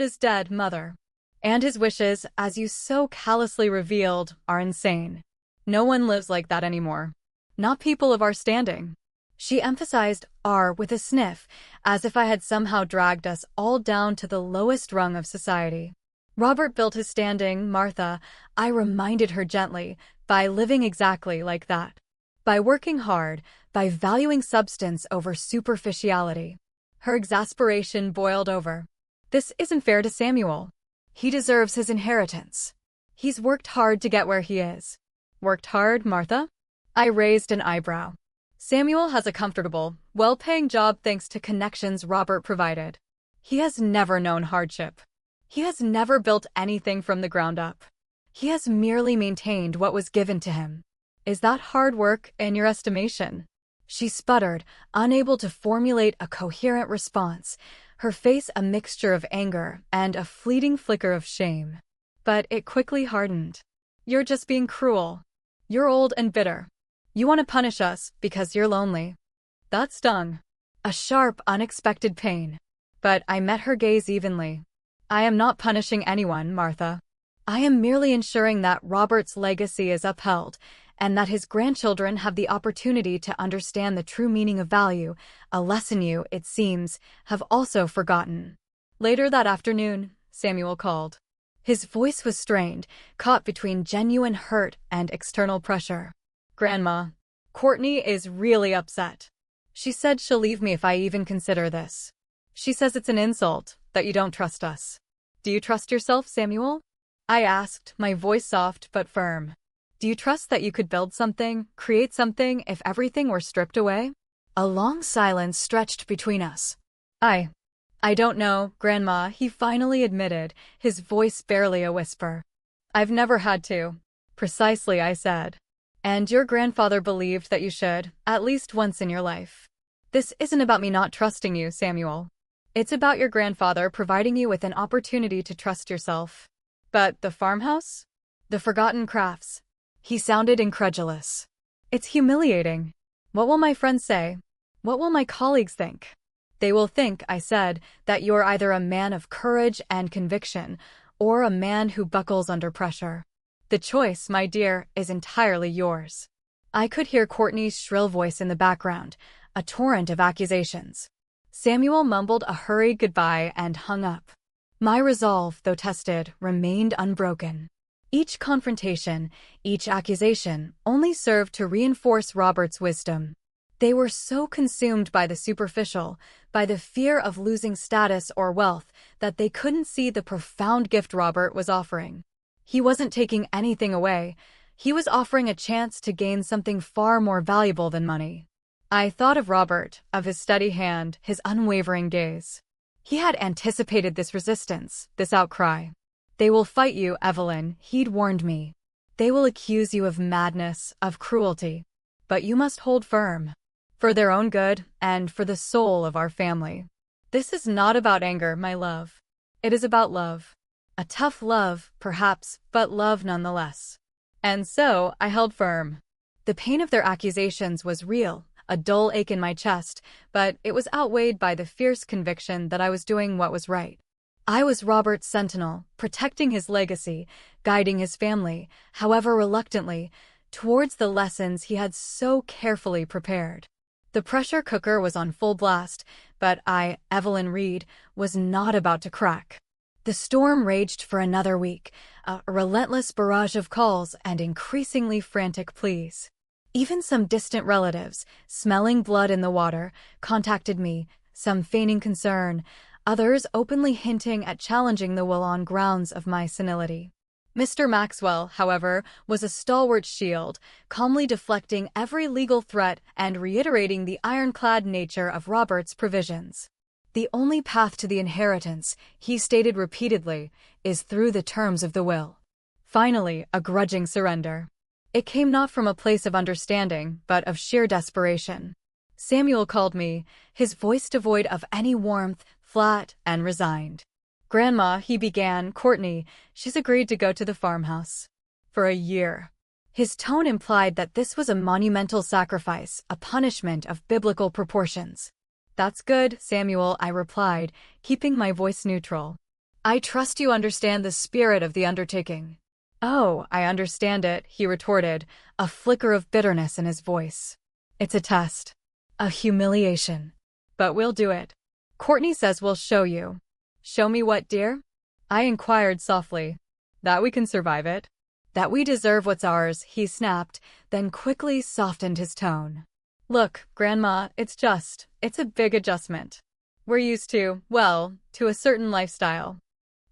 is dead, Mother. And his wishes, as you so callously revealed, are insane. No one lives like that anymore. Not people of our standing. She emphasized "our" with a sniff, as if I had somehow dragged us all down to the lowest rung of society. Robert built his standing, Martha, I reminded her gently, by living exactly like that. By working hard, by valuing substance over superficiality. Her exasperation boiled over. This isn't fair to Samuel. He deserves his inheritance. He's worked hard to get where he is. Worked hard, Martha? I raised an eyebrow. Samuel has a comfortable, well-paying job thanks to connections Robert provided. He has never known hardship. He has never built anything from the ground up. He has merely maintained what was given to him. Is that hard work in your estimation? She sputtered, unable to formulate a coherent response, her face a mixture of anger and a fleeting flicker of shame. But it quickly hardened. You're just being cruel. You're old and bitter. You want to punish us because you're lonely. That stung. A sharp, unexpected pain. But I met her gaze evenly. I am not punishing anyone, Martha. I am merely ensuring that Robert's legacy is upheld, and that his grandchildren have the opportunity to understand the true meaning of value, a lesson you, it seems, have also forgotten. Later that afternoon, Samuel called. His voice was strained, caught between genuine hurt and external pressure. Grandma, Courtney is really upset. She said she'll leave me if I even consider this. She says it's an insult, that you don't trust us. Do you trust yourself, Samuel? I asked, my voice soft but firm. Do you trust that you could build something, create something, if everything were stripped away? A long silence stretched between us. I don't know, Grandma, he finally admitted, his voice barely a whisper. I've never had to. Precisely, I said. And your grandfather believed that you should, at least once in your life. This isn't about me not trusting you, Samuel. It's about your grandfather providing you with an opportunity to trust yourself. But the farmhouse? The forgotten crafts? He sounded incredulous. It's humiliating. What will my friends say? What will my colleagues think? They will think, I said, that you're either a man of courage and conviction, or a man who buckles under pressure. The choice, my dear, is entirely yours. I could hear Courtney's shrill voice in the background, a torrent of accusations. Samuel mumbled a hurried goodbye and hung up. My resolve, though tested, remained unbroken. Each confrontation, each accusation, only served to reinforce Robert's wisdom. They were so consumed by the superficial, by the fear of losing status or wealth, that they couldn't see the profound gift Robert was offering. He wasn't taking anything away. He was offering a chance to gain something far more valuable than money. I thought of Robert, of his steady hand, his unwavering gaze. He had anticipated this resistance, this outcry. They will fight you, Evelyn, he'd warned me. They will accuse you of madness, of cruelty. But you must hold firm. For their own good, and for the soul of our family. This is not about anger, my love. It is about love. A tough love, perhaps, but love nonetheless. And so, I held firm. The pain of their accusations was real, a dull ache in my chest, but it was outweighed by the fierce conviction that I was doing what was right. I was Robert's sentinel, protecting his legacy, guiding his family, however reluctantly, towards the lessons he had so carefully prepared. The pressure cooker was on full blast, but I, Evelyn Reed, was not about to crack. The storm raged for another week, a relentless barrage of calls and increasingly frantic pleas. Even some distant relatives, smelling blood in the water, contacted me, some feigning concern, others openly hinting at challenging the will on grounds of my senility. Mr. Maxwell, however, was a stalwart shield, calmly deflecting every legal threat and reiterating the ironclad nature of Robert's provisions. The only path to the inheritance, he stated repeatedly, is through the terms of the will. Finally, a grudging surrender. It came not from a place of understanding, but of sheer desperation. Samuel called me, his voice devoid of any warmth, flat and resigned. "Grandma," he began, "Courtney, she's agreed to go to the farmhouse. For a year." His tone implied that this was a monumental sacrifice, a punishment of biblical proportions. "That's good, Samuel," I replied, keeping my voice neutral. "I trust you understand the spirit of the undertaking." "Oh, I understand it," he retorted, a flicker of bitterness in his voice. "It's a test. A humiliation. But we'll do it. Courtney says we'll show you." "Show me what, dear?" I inquired softly. "That we can survive it. That we deserve what's ours," he snapped, then quickly softened his tone. "Look, Grandma, it's a big adjustment. We're used to a certain lifestyle."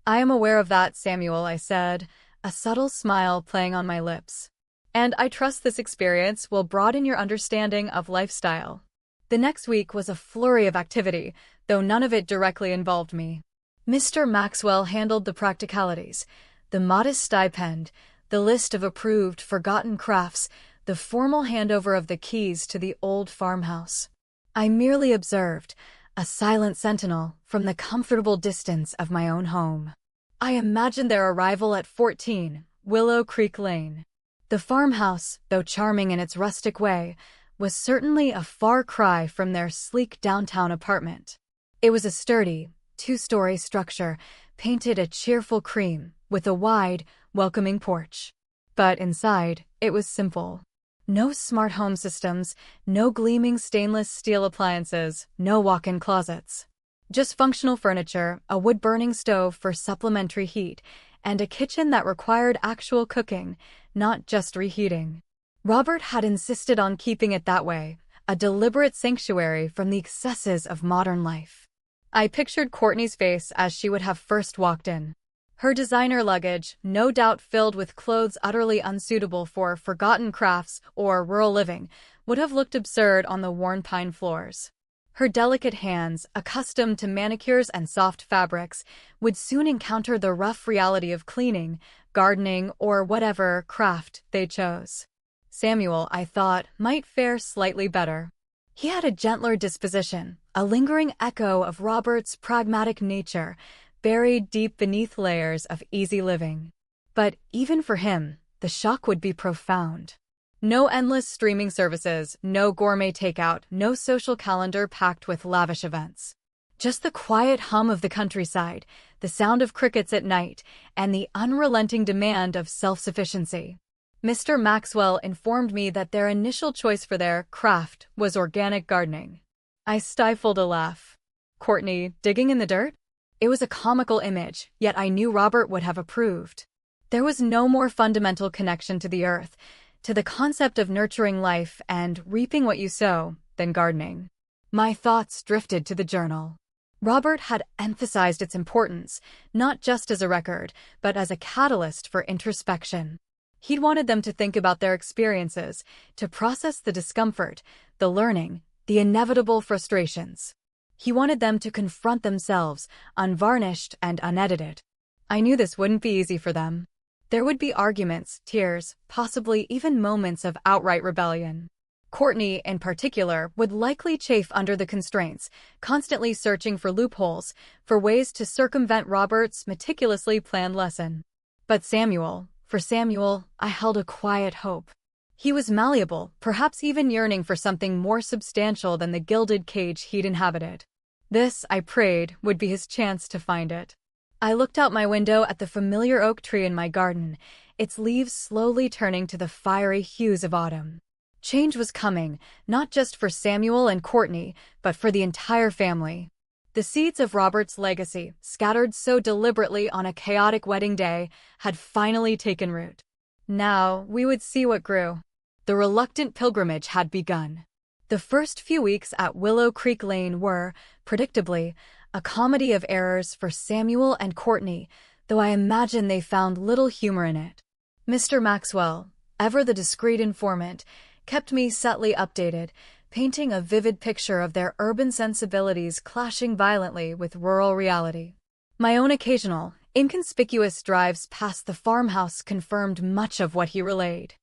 "I am aware of that, Samuel," I said, a subtle smile playing on my lips. "And I trust this experience will broaden your understanding of lifestyle." The next week was a flurry of activity, though none of it directly involved me. Mr. Maxwell handled the practicalities, the modest stipend, the list of approved, forgotten crafts, the formal handover of the keys to the old farmhouse. I merely observed, a silent sentinel, from the comfortable distance of my own home. I imagined their arrival at 14 Willow Creek Lane. The farmhouse, though charming in its rustic way, was certainly a far cry from their sleek downtown apartment. It was a sturdy, two-story structure, painted a cheerful cream, with a wide, welcoming porch. But inside, it was simple. No smart home systems, no gleaming stainless steel appliances, no walk-in closets. Just functional furniture, a wood-burning stove for supplementary heat, and a kitchen that required actual cooking, not just reheating. Robert had insisted on keeping it that way, a deliberate sanctuary from the excesses of modern life. I pictured Courtney's face as she would have first walked in. Her designer luggage, no doubt filled with clothes utterly unsuitable for forgotten crafts or rural living, would have looked absurd on the worn pine floors. Her delicate hands, accustomed to manicures and soft fabrics, would soon encounter the rough reality of cleaning, gardening, or whatever craft they chose. Samuel, I thought, might fare slightly better. He had a gentler disposition, a lingering echo of Robert's pragmatic nature, buried deep beneath layers of easy living. But even for him, the shock would be profound. No endless streaming services, no gourmet takeout, no social calendar packed with lavish events. Just the quiet hum of the countryside, the sound of crickets at night, and the unrelenting demand of self-sufficiency. Mr. Maxwell informed me that their initial choice for their craft was organic gardening. I stifled a laugh. Courtney, digging in the dirt? It was a comical image, yet I knew Robert would have approved. There was no more fundamental connection to the earth, to the concept of nurturing life and reaping what you sow, than gardening. My thoughts drifted to the journal. Robert had emphasized its importance, not just as a record, but as a catalyst for introspection. He'd wanted them to think about their experiences, to process the discomfort, the learning, the inevitable frustrations. He wanted them to confront themselves, unvarnished and unedited. I knew this wouldn't be easy for them. There would be arguments, tears, possibly even moments of outright rebellion. Courtney, in particular, would likely chafe under the constraints, constantly searching for loopholes, for ways to circumvent Robert's meticulously planned lesson. But for Samuel, I held a quiet hope. He was malleable, perhaps even yearning for something more substantial than the gilded cage he'd inhabited. This, I prayed, would be his chance to find it. I looked out my window at the familiar oak tree in my garden, its leaves slowly turning to the fiery hues of autumn. Change was coming, not just for Samuel and Courtney, but for the entire family. The seeds of Robert's legacy, scattered so deliberately on a chaotic wedding day, had finally taken root. Now, we would see what grew. The reluctant pilgrimage had begun. The first few weeks at Willow Creek Lane were, predictably, a comedy of errors for Samuel and Courtney, though I imagine they found little humor in it. Mr. Maxwell, ever the discreet informant, kept me subtly updated, painting a vivid picture of their urban sensibilities clashing violently with rural reality. My own occasional, inconspicuous drives past the farmhouse confirmed much of what he relayed.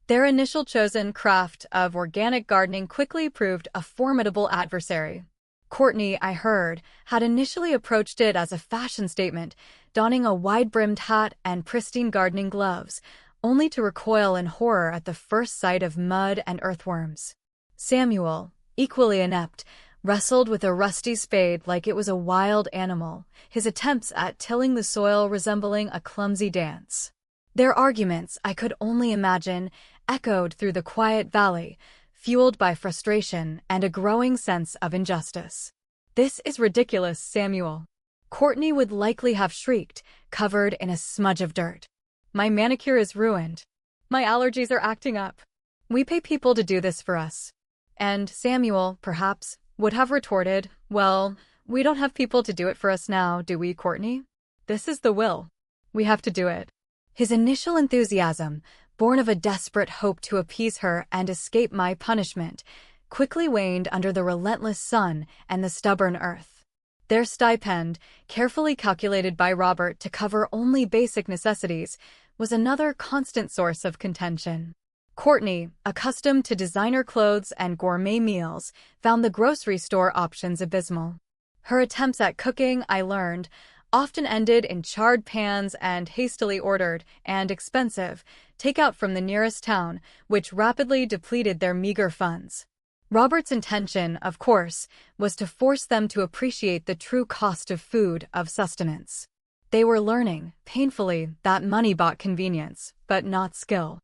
Their initial chosen craft of organic gardening quickly proved a formidable adversary. Courtney, I heard, had initially approached it as a fashion statement, donning a wide-brimmed hat and pristine gardening gloves, only to recoil in horror at the first sight of mud and earthworms. Samuel, equally inept, wrestled with a rusty spade like it was a wild animal, his attempts at tilling the soil resembling a clumsy dance. Their arguments, I could only imagine, echoed through the quiet valley, fueled by frustration and a growing sense of injustice. "This is ridiculous, Samuel," Courtney would likely have shrieked, covered in a smudge of dirt. "My manicure is ruined. My allergies are acting up. We pay people to do this for us." And Samuel, perhaps, would have retorted, "Well, we don't have people to do it for us now, do we, Courtney? This is the will. We have to do it." His initial enthusiasm, born of a desperate hope to appease her and escape my punishment, quickly waned under the relentless sun and the stubborn earth. Their stipend, carefully calculated by Robert to cover only basic necessities, was another constant source of contention. Courtney, accustomed to designer clothes and gourmet meals, found the grocery store options abysmal. Her attempts at cooking, I learned, often ended in charred pans and hastily ordered, and expensive, takeout from the nearest town, which rapidly depleted their meager funds. Robert's intention, of course, was to force them to appreciate the true cost of food, of sustenance. They were learning, painfully, that money bought convenience, but not skill.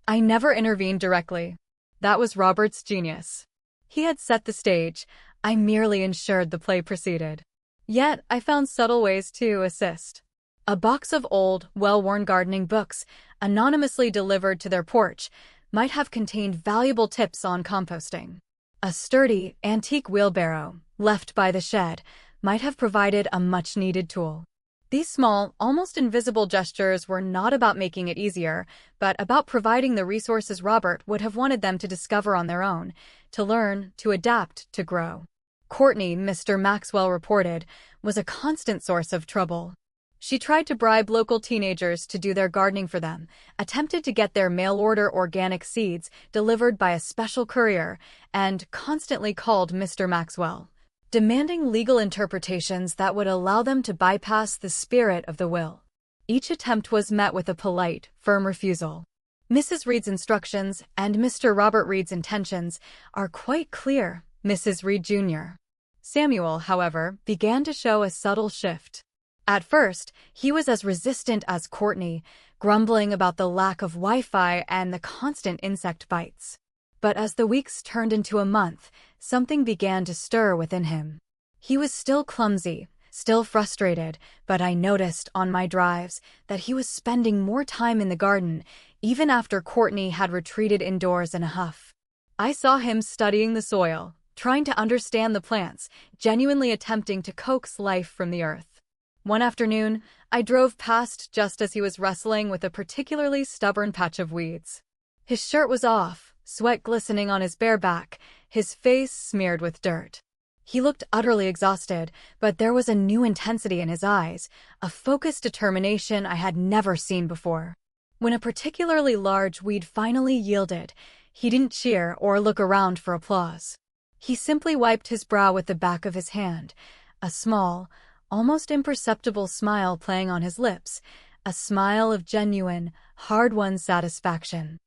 I never intervened directly. That was Robert's genius. He had set the stage, I merely ensured the play proceeded. Yet I found subtle ways to assist. A box of old, well-worn gardening books, anonymously delivered to their porch, might have contained valuable tips on composting. A sturdy, antique wheelbarrow, left by the shed, might have provided a much-needed tool. These small, almost invisible gestures were not about making it easier, but about providing the resources Robert would have wanted them to discover on their own, to learn, to adapt, to grow. Courtney, Mr. Maxwell reported, was a constant source of trouble. She tried to bribe local teenagers to do their gardening for them, attempted to get their mail-order organic seeds delivered by a special courier, and constantly called Mr. Maxwell, demanding legal interpretations that would allow them to bypass the spirit of the will. Each attempt was met with a polite, firm refusal. Mrs. Reed's instructions and Mr. Robert Reed's intentions are quite clear, Mrs. Reed Jr. Samuel, however, began to show a subtle shift. At first, he was as resistant as Courtney, grumbling about the lack of Wi-Fi and the constant insect bites. But as the weeks turned into a month, something began to stir within him. He was still clumsy, still frustrated, but I noticed on my drives that he was spending more time in the garden, even after Courtney had retreated indoors in a huff. I saw him studying the soil, trying to understand the plants, genuinely attempting to coax life from the earth. One afternoon, I drove past just as he was wrestling with a particularly stubborn patch of weeds. His shirt was off, sweat glistening on his bare back, his face smeared with dirt. He looked utterly exhausted, but there was a new intensity in his eyes, a focused determination I had never seen before. When a particularly large weed finally yielded, he didn't cheer or look around for applause. He simply wiped his brow with the back of his hand, a small, almost imperceptible smile playing on his lips, a smile of genuine, hard-won satisfaction.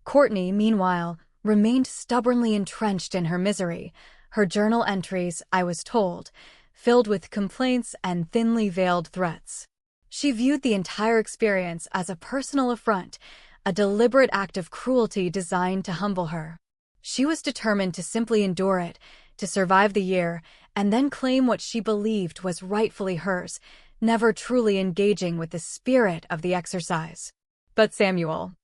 Courtney, meanwhile, remained stubbornly entrenched in her misery, her journal entries, I was told, filled with complaints and thinly veiled threats. She viewed the entire experience as a personal affront, a deliberate act of cruelty designed to humble her. She was determined to simply endure it, to survive the year, and then claim what she believed was rightfully hers, never truly engaging with the spirit of the exercise. But Samuel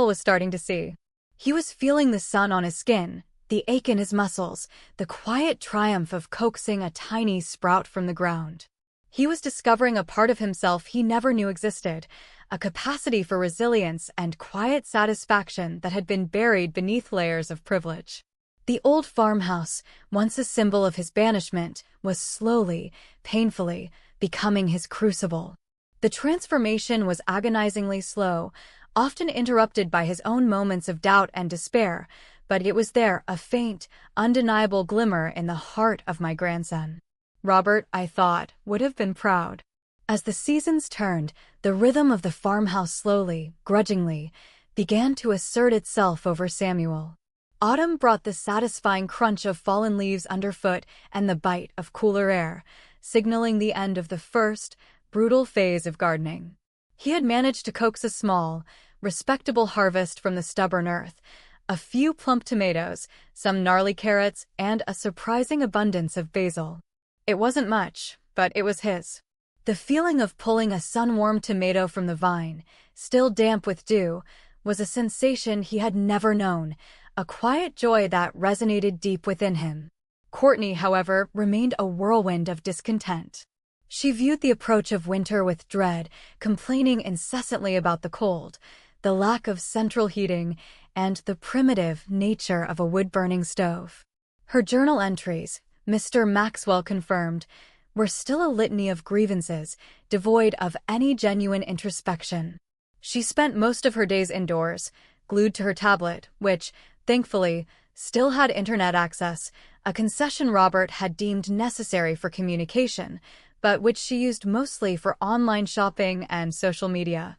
was starting to see. He was feeling the sun on his skin, the ache in his muscles, the quiet triumph of coaxing a tiny sprout from the ground. He was discovering a part of himself he never knew existed, a capacity for resilience and quiet satisfaction that had been buried beneath layers of privilege. The old farmhouse, once a symbol of his banishment, was slowly, painfully, becoming his crucible. The transformation was agonizingly slow, often interrupted by his own moments of doubt and despair, but it was there, a faint, undeniable glimmer in the heart of my grandson. Robert, I thought, would have been proud. As the seasons turned, the rhythm of the farmhouse slowly, grudgingly, began to assert itself over Samuel. Autumn brought the satisfying crunch of fallen leaves underfoot and the bite of cooler air, signaling the end of the first, brutal phase of gardening. He had managed to coax a small, respectable harvest from the stubborn earth, a few plump tomatoes, some gnarly carrots, and a surprising abundance of basil. It wasn't much, but it was his. The feeling of pulling a sun-warmed tomato from the vine, still damp with dew, was a sensation he had never known, a quiet joy that resonated deep within him. Courtney, however, remained a whirlwind of discontent. She viewed the approach of winter with dread, complaining incessantly about the cold, the lack of central heating, and the primitive nature of a wood-burning stove. Her journal entries, Mr. Maxwell confirmed, were still a litany of grievances, devoid of any genuine introspection. She spent most of her days indoors, glued to her tablet, which, thankfully, still had internet access, a concession Robert had deemed necessary for communication, but which she used mostly for online shopping and social media.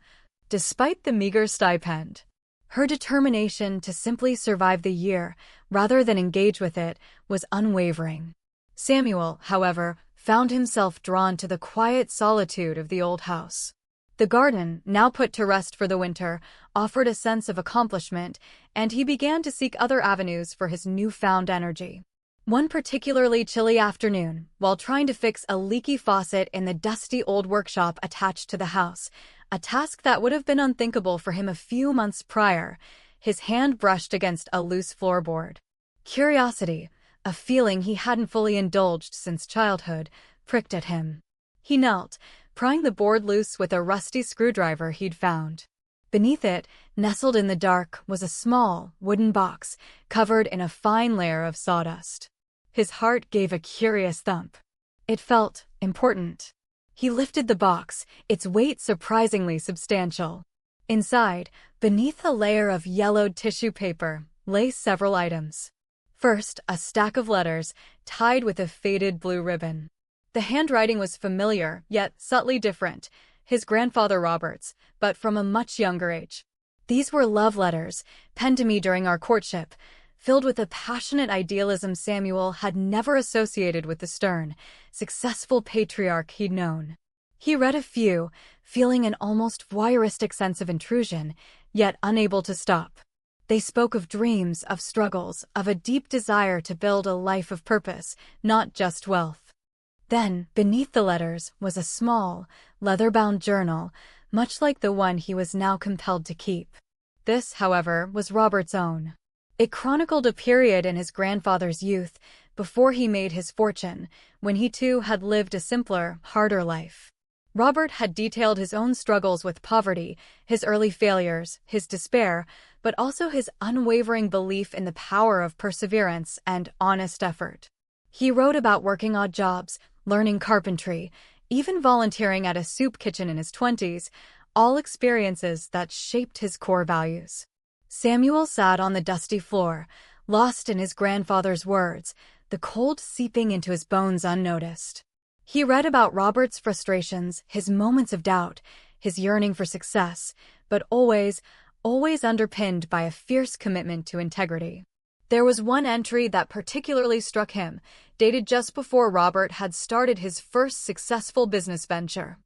Despite the meager stipend, her determination to simply survive the year, rather than engage with it, was unwavering. Samuel, however, found himself drawn to the quiet solitude of the old house. The garden, now put to rest for the winter, offered a sense of accomplishment, and he began to seek other avenues for his newfound energy. One particularly chilly afternoon, while trying to fix a leaky faucet in the dusty old workshop attached to the house, a task that would have been unthinkable for him a few months prior, his hand brushed against a loose floorboard. Curiosity, a feeling he hadn't fully indulged since childhood, pricked at him. He knelt, prying the board loose with a rusty screwdriver he'd found. Beneath it, nestled in the dark, was a small, wooden box, covered in a fine layer of sawdust. His heart gave a curious thump. It felt important. He lifted the box, its weight surprisingly substantial. Inside, beneath a layer of yellowed tissue paper, lay several items. First, a stack of letters, tied with a faded blue ribbon. The handwriting was familiar, yet subtly different, his grandfather Robert's, but from a much younger age. These were love letters, penned to me during our courtship, filled with a passionate idealism Samuel had never associated with the stern, successful patriarch he'd known. He read a few, feeling an almost voyeuristic sense of intrusion, yet unable to stop. They spoke of dreams, of struggles, of a deep desire to build a life of purpose, not just wealth. Then, beneath the letters, was a small, leather-bound journal, much like the one he was now compelled to keep. This, however, was Robert's own. It chronicled a period in his grandfather's youth, before he made his fortune, when he too had lived a simpler, harder life. Robert had detailed his own struggles with poverty, his early failures, his despair, but also his unwavering belief in the power of perseverance and honest effort. He wrote about working odd jobs, learning carpentry, even volunteering at a soup kitchen in his 20s, all experiences that shaped his core values. Samuel sat on the dusty floor, lost in his grandfather's words, the cold seeping into his bones unnoticed. He read about Robert's frustrations, his moments of doubt, his yearning for success, but always underpinned by a fierce commitment to integrity. There was one entry that particularly struck him, dated just before Robert had started his first successful business venture.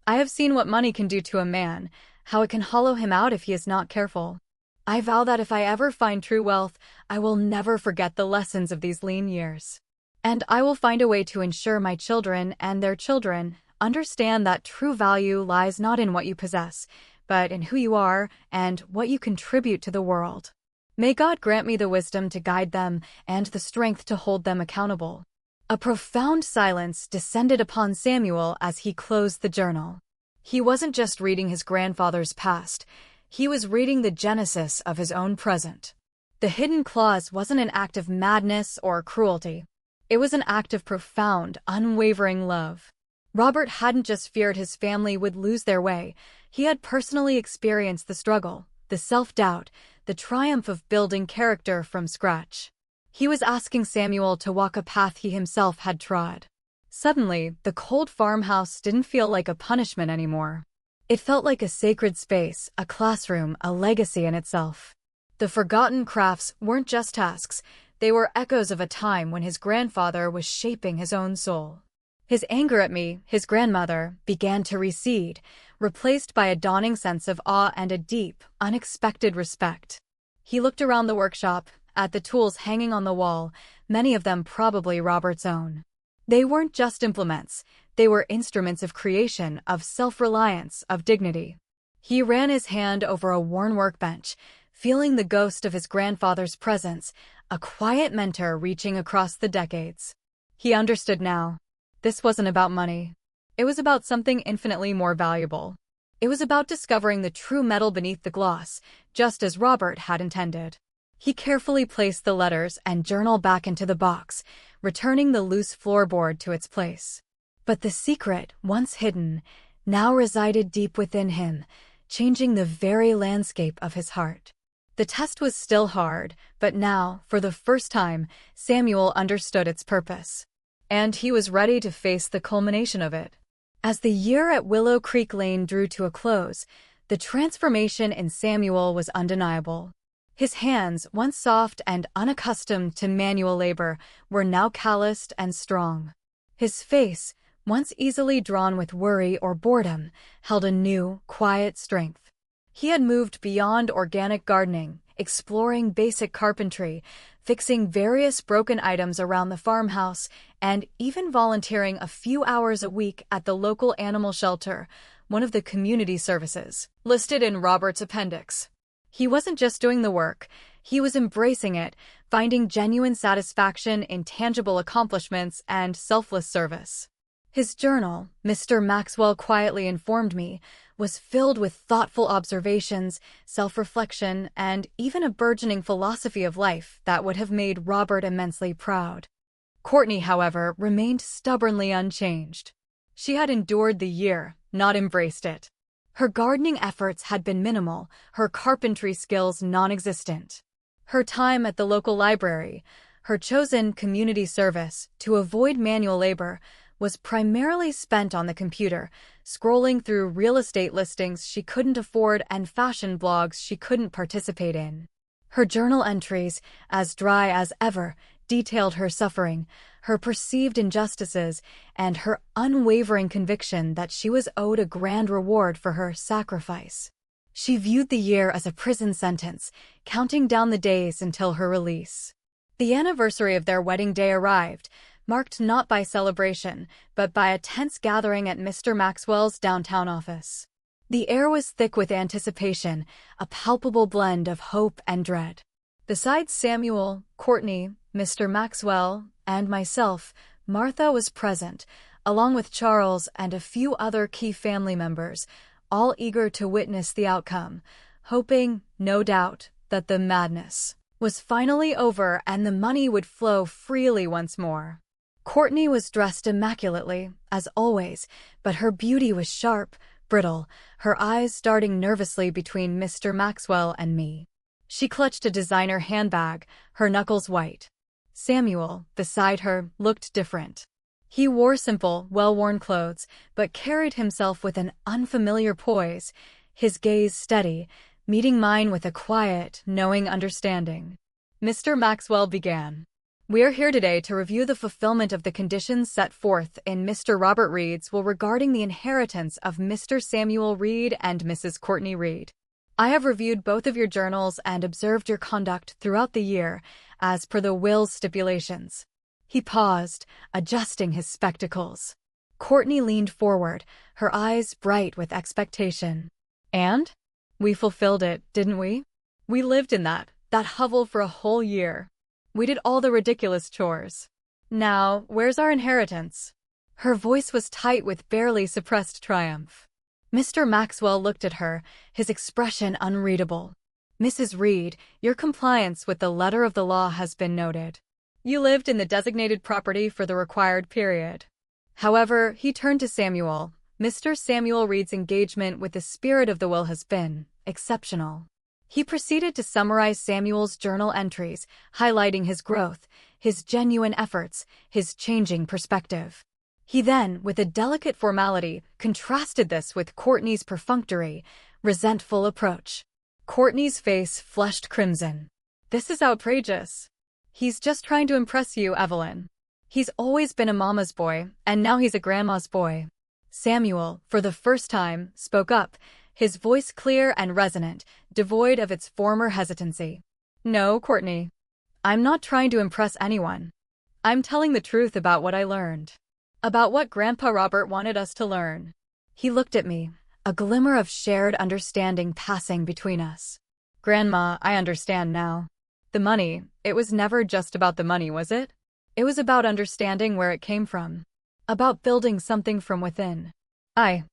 "I have seen what money can do to a man, how it can hollow him out if he is not careful. I vow that if I ever find true wealth, I will never forget the lessons of these lean years. And I will find a way to ensure my children and their children understand that true value lies not in what you possess, but in who you are and what you contribute to the world. May God grant me the wisdom to guide them and the strength to hold them accountable." A profound silence descended upon Samuel as he closed the journal. He wasn't just reading his grandfather's past, he was reading the genesis of his own present. The hidden clause wasn't an act of madness or cruelty. It was an act of profound, unwavering love. Robert hadn't just feared his family would lose their way, he had personally experienced the struggle, the self-doubt, the triumph of building character from scratch. He was asking Samuel to walk a path he himself had trod. Suddenly, the cold farmhouse didn't feel like a punishment anymore. It felt like a sacred space, a classroom, a legacy in itself. The forgotten crafts weren't just tasks, they were echoes of a time when his grandfather was shaping his own soul. His anger at me, his grandmother, began to recede, replaced by a dawning sense of awe and a deep, unexpected respect. He looked around the workshop, at the tools hanging on the wall, many of them probably Robert's own. They weren't just implements, they were instruments of creation, of self-reliance, of dignity. He ran his hand over a worn workbench, feeling the ghost of his grandfather's presence, a quiet mentor reaching across the decades. He understood now. This wasn't about money. It was about something infinitely more valuable. It was about discovering the true metal beneath the gloss, just as Robert had intended. He carefully placed the letters and journal back into the box, returning the loose floorboard to its place. But the secret, once hidden, now resided deep within him, changing the very landscape of his heart. The test was still hard, but now, for the first time, Samuel understood its purpose. And he was ready to face the culmination of it. As the year at Willow Creek Lane drew to a close, the transformation in Samuel was undeniable. His hands, once soft and unaccustomed to manual labor, were now calloused and strong. His face, once easily drawn with worry or boredom, held a new, quiet strength. He had moved beyond organic gardening, exploring basic carpentry, fixing various broken items around the farmhouse, and even volunteering a few hours a week at the local animal shelter, one of the community services listed in Robert's appendix. He wasn't just doing the work, he was embracing it, finding genuine satisfaction in tangible accomplishments and selfless service. His journal, Mr. Maxwell quietly informed me, was filled with thoughtful observations, self-reflection, and even a burgeoning philosophy of life that would have made Robert immensely proud. Courtney, however, remained stubbornly unchanged. She had endured the year, not embraced it. Her gardening efforts had been minimal, her carpentry skills non-existent. Her time at the local library, her chosen community service to avoid manual labor, was primarily spent on the computer, scrolling through real estate listings she couldn't afford and fashion blogs she couldn't participate in. Her journal entries, as dry as ever, detailed her suffering, her perceived injustices, and her unwavering conviction that she was owed a grand reward for her sacrifice. She viewed the year as a prison sentence, counting down the days until her release. The anniversary of their wedding day arrived, marked not by celebration, but by a tense gathering at Mr. Maxwell's downtown office. The air was thick with anticipation, a palpable blend of hope and dread. Besides Samuel, Courtney, Mr. Maxwell, and myself, Martha was present, along with Charles and a few other key family members, all eager to witness the outcome, hoping, no doubt, that the madness was finally over and the money would flow freely once more. Courtney was dressed immaculately, as always, but her beauty was sharp, brittle, her eyes darting nervously between Mr. Maxwell and me. She clutched a designer handbag, her knuckles white. Samuel, beside her, looked different. He wore simple, well-worn clothes, but carried himself with an unfamiliar poise, his gaze steady, meeting mine with a quiet, knowing understanding. Mr. Maxwell began. "We are here today to review the fulfillment of the conditions set forth in Mr. Robert Reed's will regarding the inheritance of Mr. Samuel Reed and Mrs. Courtney Reed. I have reviewed both of your journals and observed your conduct throughout the year, as per the will's stipulations." He paused, adjusting his spectacles. Courtney leaned forward, her eyes bright with expectation. "And? We fulfilled it, didn't we? We lived in that hovel for a whole year. We did all the ridiculous chores. Now, where's our inheritance? Her voice was tight with barely suppressed triumph. Mr. Maxwell looked at her, his expression unreadable. Mrs. Reed, your compliance with the letter of the law has been noted. You lived in the designated property for the required period. However, he turned to Samuel. Mr. Samuel Reed's engagement with the spirit of the will has been exceptional. He proceeded to summarize Samuel's journal entries, highlighting his growth, his genuine efforts, his changing perspective. He then, with a delicate formality, contrasted this with Courtney's perfunctory, resentful approach. Courtney's face flushed crimson. This is outrageous. He's just trying to impress you, Evelyn. He's always been a mama's boy, and now he's a grandma's boy. Samuel, for the first time, spoke up, his voice clear and resonant, devoid of its former hesitancy. No, Courtney. I'm not trying to impress anyone. I'm telling the truth about what I learned. About what Grandpa Robert wanted us to learn. He looked at me, a glimmer of shared understanding passing between us. Grandma, I understand now. The money, it was never just about the money, was it? It was about understanding where it came from. About building something from within. I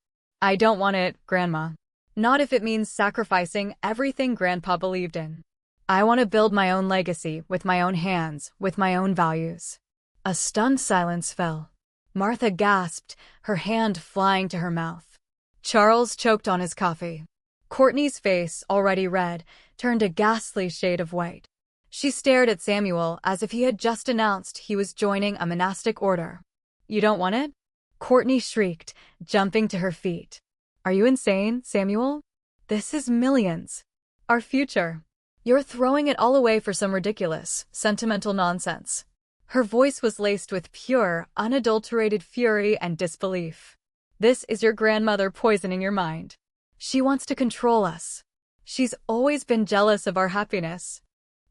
don't want it, Grandma. Not if it means sacrificing everything Grandpa believed in. I want to build my own legacy, with my own hands, with my own values. A stunned silence fell. Martha gasped, her hand flying to her mouth. Charles choked on his coffee. Courtney's face, already red, turned a ghastly shade of white. She stared at Samuel as if he had just announced he was joining a monastic order. You don't want it? Courtney shrieked, jumping to her feet. Are you insane, Samuel? This is millions. Our future. You're throwing it all away for some ridiculous, sentimental nonsense. Her voice was laced with pure, unadulterated fury and disbelief. This is your grandmother poisoning your mind. She wants to control us. She's always been jealous of our happiness.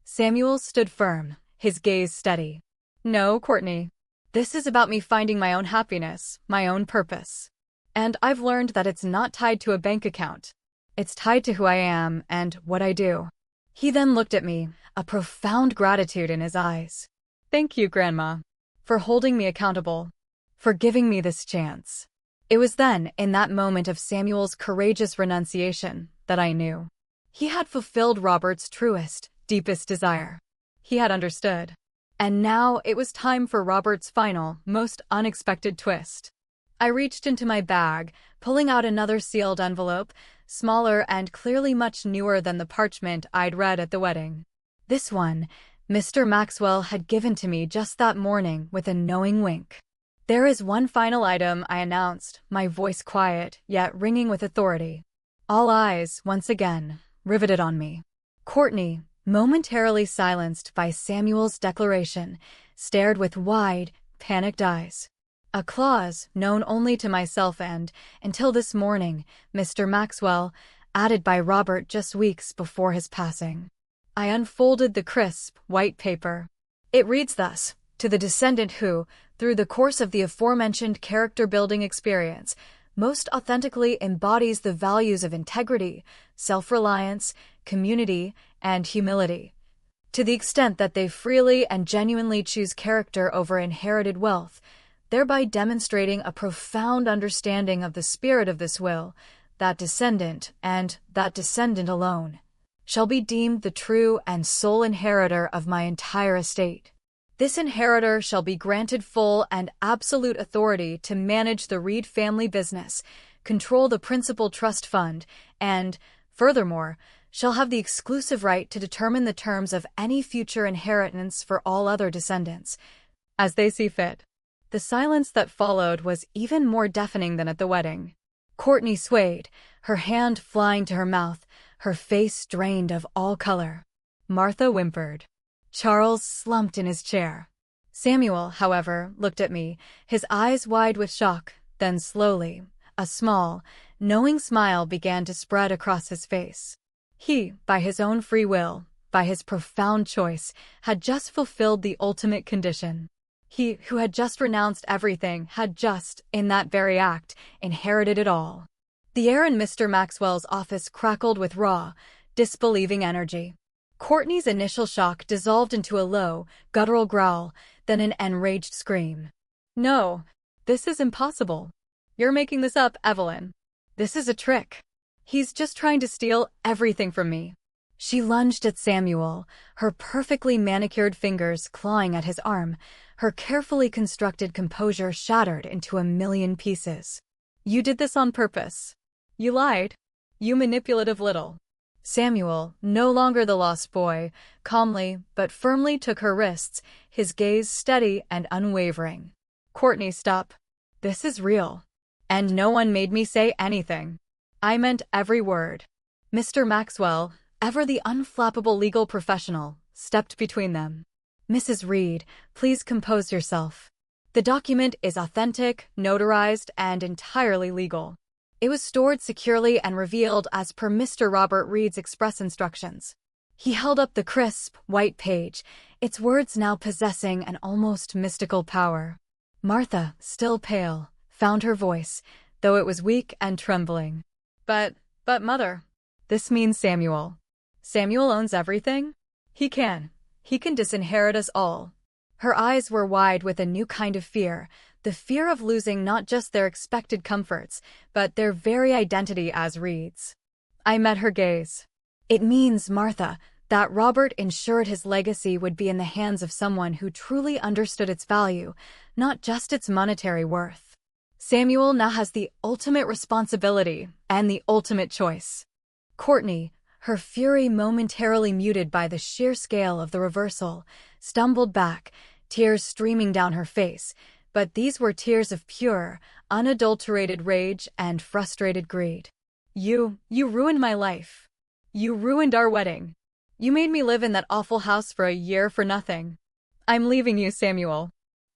Samuel stood firm, his gaze steady. No, Courtney. This is about me finding my own happiness, my own purpose. And I've learned that it's not tied to a bank account. It's tied to who I am and what I do. He then looked at me, a profound gratitude in his eyes. Thank you, Grandma, for holding me accountable, for giving me this chance. It was then, in that moment of Samuel's courageous renunciation, that I knew. He had fulfilled Robert's truest, deepest desire. He had understood. And now it was time for Robert's final, most unexpected twist. I reached into my bag, pulling out another sealed envelope, smaller and clearly much newer than the parchment I'd read at the wedding. This one, Mr. Maxwell had given to me just that morning with a knowing wink. There is one final item, I announced, my voice quiet, yet ringing with authority. All eyes, once again, riveted on me. Courtney, momentarily silenced by Samuel's declaration, stared with wide, panicked eyes. A clause known only to myself and, until this morning, Mr. Maxwell, added by Robert just weeks before his passing. I unfolded the crisp, white paper. It reads thus: to the descendant who, through the course of the aforementioned character-building experience, most authentically embodies the values of integrity, self-reliance, community, and humility. To the extent that they freely and genuinely choose character over inherited wealth, thereby demonstrating a profound understanding of the spirit of this will, that descendant, and that descendant alone, shall be deemed the true and sole inheritor of my entire estate. This inheritor shall be granted full and absolute authority to manage the Reed family business, control the principal trust fund, and, furthermore, shall have the exclusive right to determine the terms of any future inheritance for all other descendants, as they see fit. The silence that followed was even more deafening than at the wedding. Courtney swayed, her hand flying to her mouth, her face drained of all color. Martha whimpered. Charles slumped in his chair. Samuel, however, looked at me, his eyes wide with shock, then slowly, a small, knowing smile began to spread across his face. He, by his own free will, by his profound choice, had just fulfilled the ultimate condition. He, who had just renounced everything, had just, in that very act, inherited it all. The air in Mr. Maxwell's office crackled with raw, disbelieving energy. Courtney's initial shock dissolved into a low, guttural growl, then an enraged scream. "No, this is impossible. You're making this up, Evelyn. This is a trick. He's just trying to steal everything from me." She lunged at Samuel, her perfectly manicured fingers clawing at his arm, her carefully constructed composure shattered into a million pieces. "You did this on purpose. You lied. You manipulative little." Samuel, no longer the lost boy, calmly but firmly took her wrists, his gaze steady and unwavering. "Courtney, stop. This is real. And no one made me say anything. I meant every word." Mr. Maxwell, ever the unflappable legal professional, stepped between them. "Mrs. Reed, please compose yourself. The document is authentic, notarized, and entirely legal. It was stored securely and revealed as per Mr. Robert Reed's express instructions." He held up the crisp, white page, its words now possessing an almost mystical power. Martha, still pale, found her voice, though it was weak and trembling. But Mother, this means Samuel. Samuel owns everything? He can disinherit us all." Her eyes were wide with a new kind of fear, the fear of losing not just their expected comforts, but their very identity as Reeds. I met her gaze. "It means, Martha, that Robert ensured his legacy would be in the hands of someone who truly understood its value, not just its monetary worth. Samuel now has the ultimate responsibility and the ultimate choice." Courtney, her fury momentarily muted by the sheer scale of the reversal, stumbled back, tears streaming down her face, but these were tears of pure, unadulterated rage and frustrated greed. You ruined my life. You ruined our wedding. You made me live in that awful house for a year for nothing. I'm leaving you, Samuel.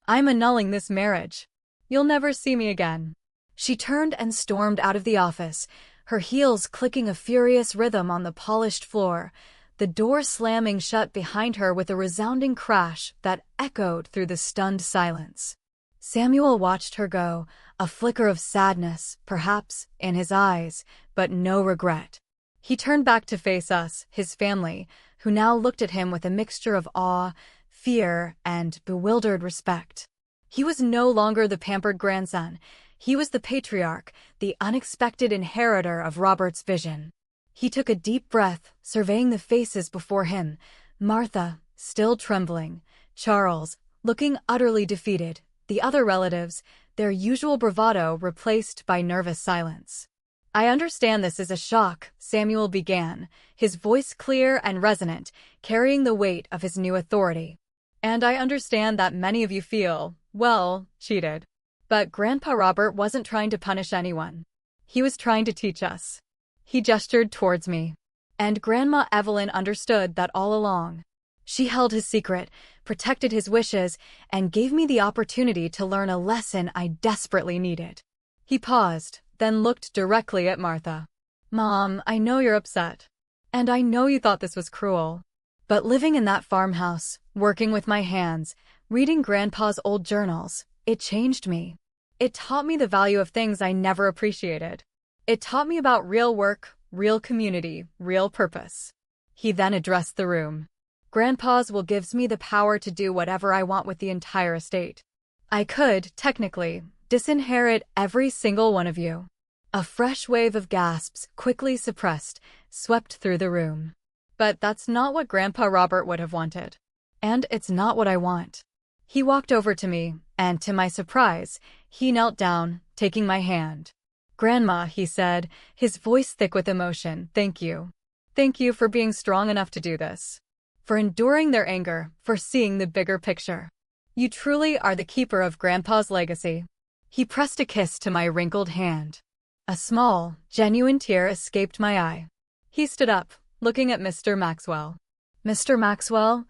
I'm annulling this marriage. You'll never see me again." She turned and stormed out of the office, her heels clicking a furious rhythm on the polished floor, the door slamming shut behind her with a resounding crash that echoed through the stunned silence. Samuel watched her go, a flicker of sadness, perhaps, in his eyes, but no regret. He turned back to face us, his family, who now looked at him with a mixture of awe, fear, and bewildered respect. He was no longer the pampered grandson. He was the patriarch, the unexpected inheritor of Robert's vision. He took a deep breath, surveying the faces before him. Martha, still trembling. Charles, looking utterly defeated. The other relatives, their usual bravado replaced by nervous silence. "I understand this is a shock," Samuel began, his voice clear and resonant, carrying the weight of his new authority. "And I understand that many of you feel, well, cheated. But Grandpa Robert wasn't trying to punish anyone. He was trying to teach us." He gestured towards me. And Grandma Evelyn understood that all along. She held his secret, protected his wishes, and gave me the opportunity to learn a lesson I desperately needed. He paused, then looked directly at Martha. "Mom, I know you're upset. And I know you thought this was cruel. But living in that farmhouse, working with my hands, reading Grandpa's old journals, it changed me. It taught me the value of things I never appreciated. It taught me about real work, real community, real purpose." He then addressed the room. "Grandpa's will gives me the power to do whatever I want with the entire estate. I could, technically, disinherit every single one of you." A fresh wave of gasps, quickly suppressed, swept through the room. "But that's not what Grandpa Robert would have wanted. And it's not what I want." He walked over to me, and to my surprise, he knelt down, taking my hand. "Grandma," he said, his voice thick with emotion, "thank you. Thank you for being strong enough to do this. For enduring their anger, for seeing the bigger picture. You truly are the keeper of Grandpa's legacy." He pressed a kiss to my wrinkled hand. A small, genuine tear escaped my eye. He stood up, looking at Mr. Maxwell. "Mr. Maxwell,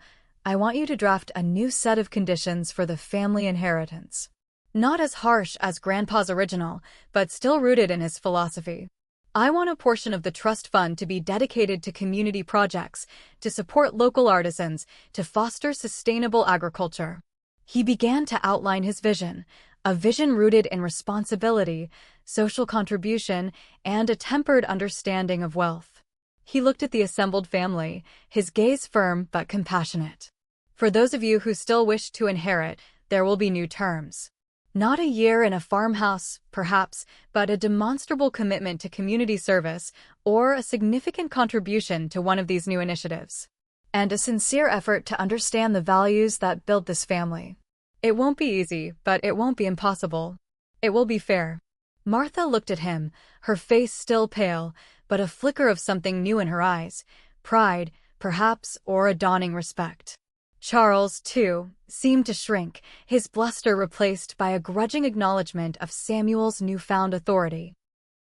I want you to draft a new set of conditions for the family inheritance. Not as harsh as Grandpa's original, but still rooted in his philosophy. I want a portion of the trust fund to be dedicated to community projects, to support local artisans, to foster sustainable agriculture." He began to outline his vision, a vision rooted in responsibility, social contribution, and a tempered understanding of wealth. He looked at the assembled family, his gaze firm but compassionate. For those of you who still wish to inherit, there will be new terms. Not a year in a farmhouse, perhaps, but a demonstrable commitment to community service or a significant contribution to one of these new initiatives. And a sincere effort to understand the values that build this family. It won't be easy, but it won't be impossible. It will be fair. Martha looked at him, her face still pale, but a flicker of something new in her eyes. Pride, perhaps, or a dawning respect. Charles, too, seemed to shrink, his bluster replaced by a grudging acknowledgement of Samuel's newfound authority.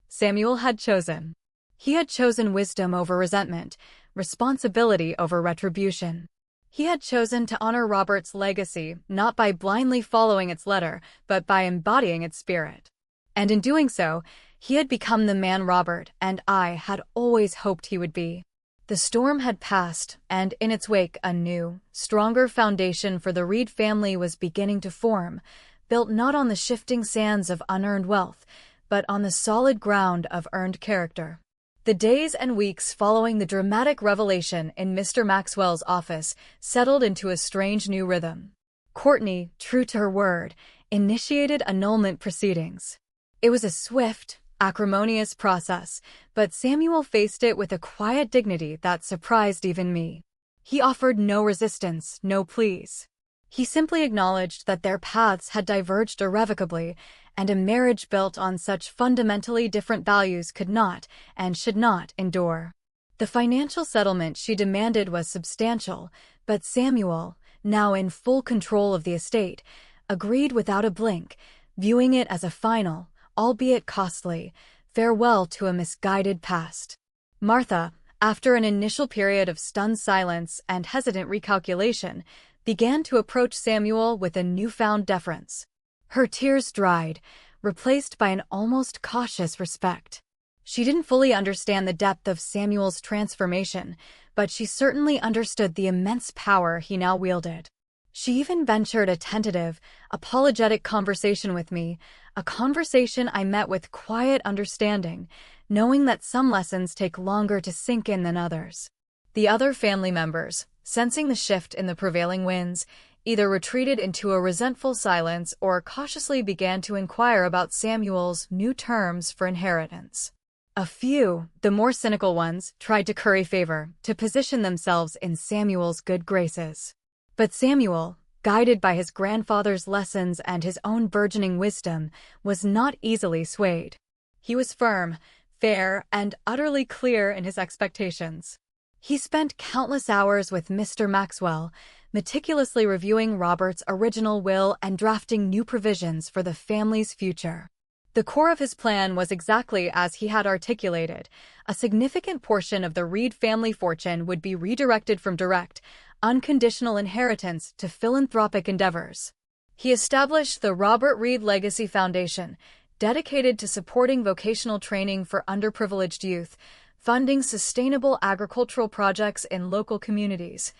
Samuel had chosen. He had chosen wisdom over resentment, responsibility over retribution. He had chosen to honor Robert's legacy not by blindly following its letter, but by embodying its spirit. And in doing so, he had become the man Robert and I had always hoped he would be. The storm had passed, and in its wake a new, stronger foundation for the Reed family was beginning to form, built not on the shifting sands of unearned wealth, but on the solid ground of earned character. The days and weeks following the dramatic revelation in Mr. Maxwell's office settled into a strange new rhythm. Courtney, true to her word, initiated annulment proceedings. It was a swift, acrimonious process, but Samuel faced it with a quiet dignity that surprised even me. He offered no resistance, no pleas. He simply acknowledged that their paths had diverged irrevocably, and a marriage built on such fundamentally different values could not, and should not, endure. The financial settlement she demanded was substantial, but Samuel, now in full control of the estate, agreed without a blink, viewing it as a final, albeit costly, farewell to a misguided past. Martha, after an initial period of stunned silence and hesitant recalculation, began to approach Samuel with a newfound deference. Her tears dried, replaced by an almost cautious respect. She didn't fully understand the depth of Samuel's transformation, but she certainly understood the immense power he now wielded. She even ventured a tentative, apologetic conversation with me, a conversation I met with quiet understanding, knowing that some lessons take longer to sink in than others. The other family members, sensing the shift in the prevailing winds, either retreated into a resentful silence or cautiously began to inquire about Samuel's new terms for inheritance. A few, the more cynical ones, tried to curry favor, to position themselves in Samuel's good graces. But Samuel, guided by his grandfather's lessons and his own burgeoning wisdom, was not easily swayed. He was firm, fair, and utterly clear in his expectations. He spent countless hours with Mr. Maxwell, meticulously reviewing Robert's original will and drafting new provisions for the family's future. The core of his plan was exactly as he had articulated. A significant portion of the Reed family fortune would be redirected from direct, unconditional inheritance to philanthropic endeavors. He established the Robert Reed Legacy Foundation, dedicated to supporting vocational training for underprivileged youth, funding sustainable agricultural projects in local communities,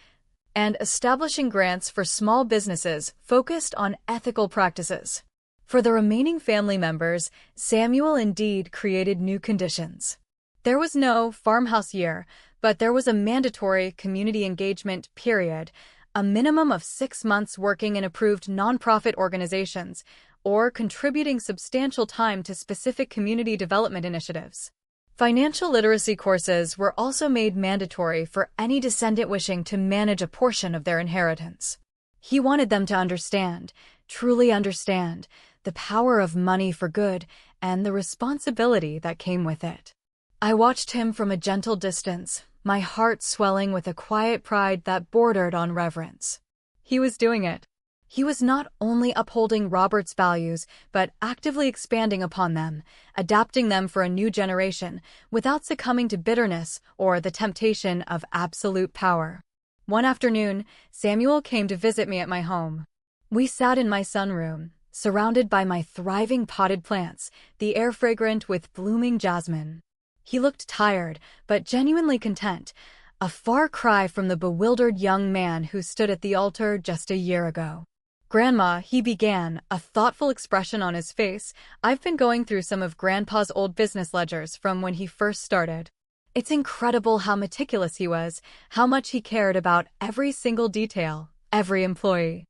and establishing grants for small businesses focused on ethical practices. For the remaining family members, Samuel indeed created new conditions. There was no farmhouse year, but there was a mandatory community engagement period, a minimum of 6 months working in approved nonprofit organizations, or contributing substantial time to specific community development initiatives. Financial literacy courses were also made mandatory for any descendant wishing to manage a portion of their inheritance. He wanted them to understand, truly understand, the power of money for good and the responsibility that came with it. I watched him from a gentle distance, my heart swelling with a quiet pride that bordered on reverence. He was doing it. He was not only upholding Robert's values, but actively expanding upon them, adapting them for a new generation, without succumbing to bitterness or the temptation of absolute power. One afternoon, Samuel came to visit me at my home. We sat in my sunroom, surrounded by my thriving potted plants, the air fragrant with blooming jasmine. He looked tired, but genuinely content, a far cry from the bewildered young man who stood at the altar just a year ago. "Grandma," he began, a thoughtful expression on his face, "I've been going through some of Grandpa's old business ledgers from when he first started. It's incredible how meticulous he was, how much he cared about every single detail. every employee.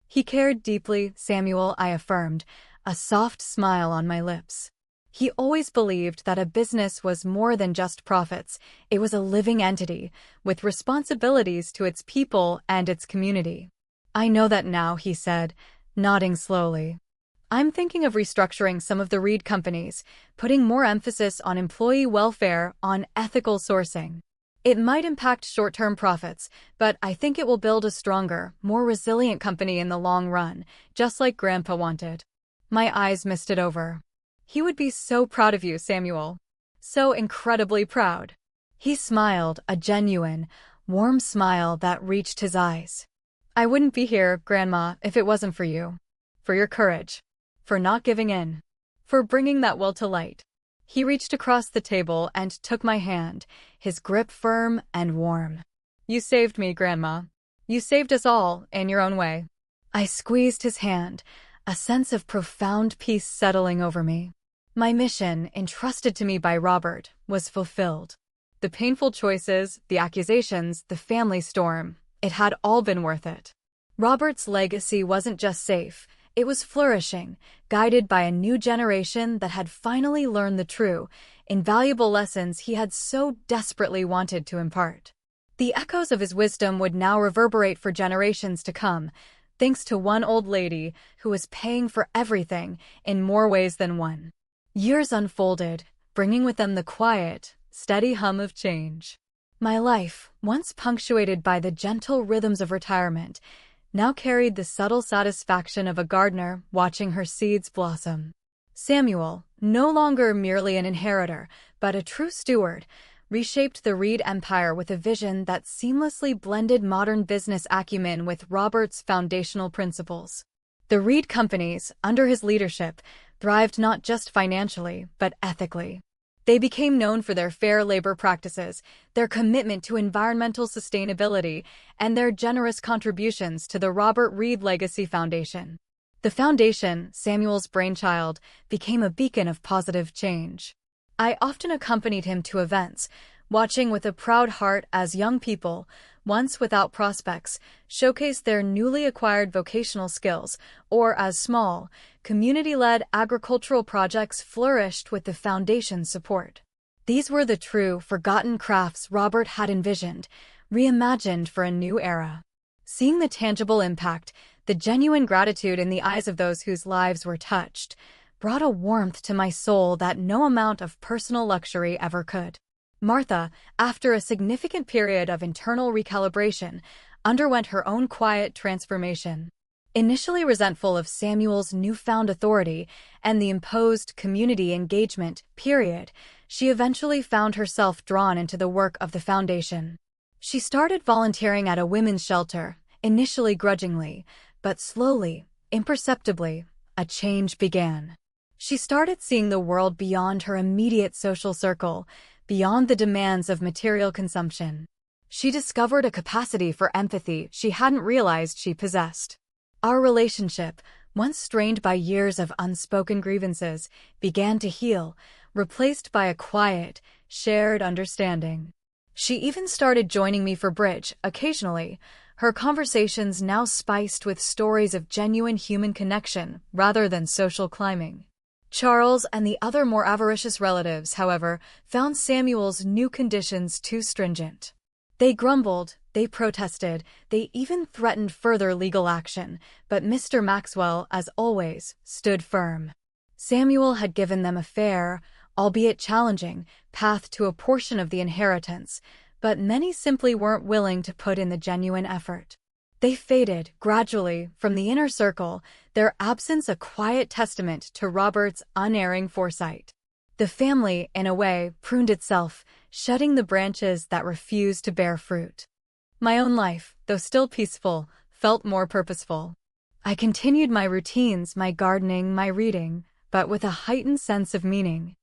He cared deeply, Samuel, I affirmed, a soft smile on my lips. He always believed that a business was more than just profits. It was a living entity, with responsibilities to its people and its community. I know that now, he said, nodding slowly. I'm thinking of restructuring some of the Reed companies, putting more emphasis on employee welfare, on ethical sourcing. It might impact short-term profits, but I think it will build a stronger, more resilient company in the long run, just like Grandpa wanted. My eyes misted over. He would be so proud of you, Samuel. So incredibly proud. He smiled, a genuine, warm smile that reached his eyes. I wouldn't be here, Grandma, if it wasn't for you. For your courage. For not giving in. For bringing that will to light. He reached across the table and took my hand, his grip firm and warm. You saved me, Grandma. You saved us all, in your own way. I squeezed his hand, a sense of profound peace settling over me. My mission, entrusted to me by Robert, was fulfilled. The painful choices, the accusations, the family storm, it had all been worth it. Robert's legacy wasn't just safe, it was flourishing, guided by a new generation that had finally learned the true, invaluable lessons he had so desperately wanted to impart. The echoes of his wisdom would now reverberate for generations to come, thanks to one old lady who was paying for everything in more ways than one. Years unfolded, bringing with them the quiet, steady hum of change. My life, once punctuated by the gentle rhythms of retirement, now carried the subtle satisfaction of a gardener watching her seeds blossom. Samuel, no longer merely an inheritor, but a true steward, reshaped the Reed empire with a vision that seamlessly blended modern business acumen with Robert's foundational principles. The Reed companies, under his leadership, thrived not just financially, but ethically. They became known for their fair labor practices, their commitment to environmental sustainability, and their generous contributions to the Robert Reed Legacy Foundation. The foundation, Samuel's brainchild, became a beacon of positive change. I often accompanied him to events, watching with a proud heart as young people, once without prospects, showcased their newly acquired vocational skills, or as small, community-led agricultural projects flourished with the foundation's support. These were the true, forgotten crafts Robert had envisioned, reimagined for a new era. Seeing the tangible impact, the genuine gratitude in the eyes of those whose lives were touched, brought a warmth to my soul that no amount of personal luxury ever could. Martha, after a significant period of internal recalibration, underwent her own quiet transformation. Initially resentful of Samuel's newfound authority and the imposed community engagement period, she eventually found herself drawn into the work of the foundation. She started volunteering at a women's shelter, initially grudgingly, but slowly, imperceptibly, a change began. She started seeing the world beyond her immediate social circle, beyond the demands of material consumption. She discovered a capacity for empathy she hadn't realized she possessed. Our relationship, once strained by years of unspoken grievances, began to heal, replaced by a quiet, shared understanding. She even started joining me for bridge, occasionally, her conversations now spiced with stories of genuine human connection rather than social climbing. Charles and the other more avaricious relatives, however, found Samuel's new conditions too stringent. They grumbled, they protested, they even threatened further legal action, but Mr. Maxwell, as always, stood firm. Samuel had given them a fair, albeit challenging, path to a portion of the inheritance, but many simply weren't willing to put in the genuine effort. They faded, gradually, from the inner circle, their absence a quiet testament to Robert's unerring foresight. The family, in a way, pruned itself, shedding the branches that refused to bear fruit. My own life, though still peaceful, felt more purposeful. I continued my routines, my gardening, my reading, but with a heightened sense of meaning.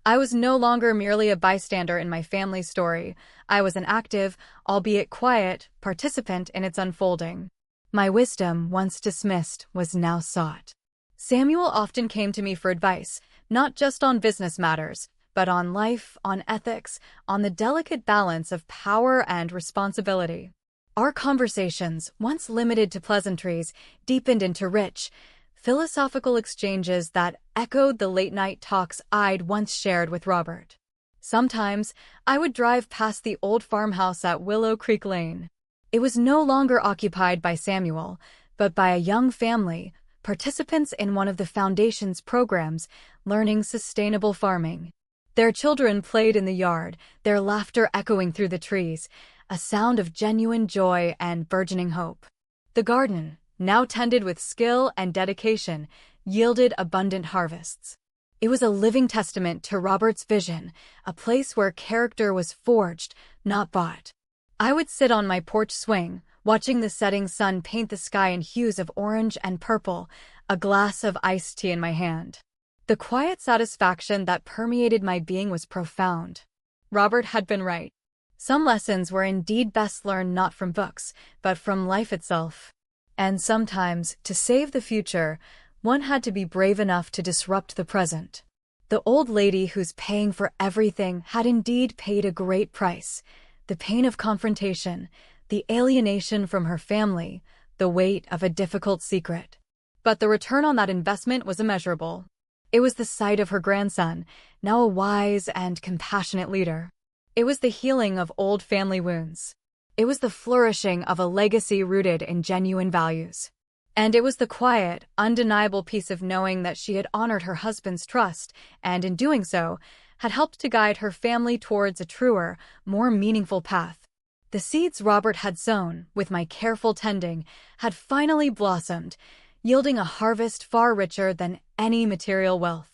I was no longer merely a bystander in my family's story. I was an active, albeit quiet, participant in its unfolding. My wisdom, once dismissed, was now sought. Samuel often came to me for advice, not just on business matters, but on life, on ethics, on the delicate balance of power and responsibility. Our conversations, once limited to pleasantries, deepened into rich, philosophical exchanges that echoed the late-night talks I'd once shared with Robert. Sometimes, I would drive past the old farmhouse at Willow Creek Lane. It was no longer occupied by Samuel, but by a young family, participants in one of the Foundation's programs, learning sustainable farming. Their children played in the yard, their laughter echoing through the trees, a sound of genuine joy and burgeoning hope. The garden, now tended with skill and dedication, yielded abundant harvests. It was a living testament to Robert's vision, a place where character was forged, not bought. I would sit on my porch swing, watching the setting sun paint the sky in hues of orange and purple, a glass of iced tea in my hand. The quiet satisfaction that permeated my being was profound. Robert had been right. Some lessons were indeed best learned not from books, but from life itself. And sometimes, to save the future, one had to be brave enough to disrupt the present. The old lady who's paying for everything had indeed paid a great price. The pain of confrontation, the alienation from her family, the weight of a difficult secret. But the return on that investment was immeasurable. It was the sight of her grandson, now a wise and compassionate leader. It was the healing of old family wounds. It was the flourishing of a legacy rooted in genuine values. And it was the quiet, undeniable peace of knowing that she had honored her husband's trust, and in doing so, had helped to guide her family towards a truer, more meaningful path. The seeds Robert had sown, with my careful tending, had finally blossomed, yielding a harvest far richer than any material wealth.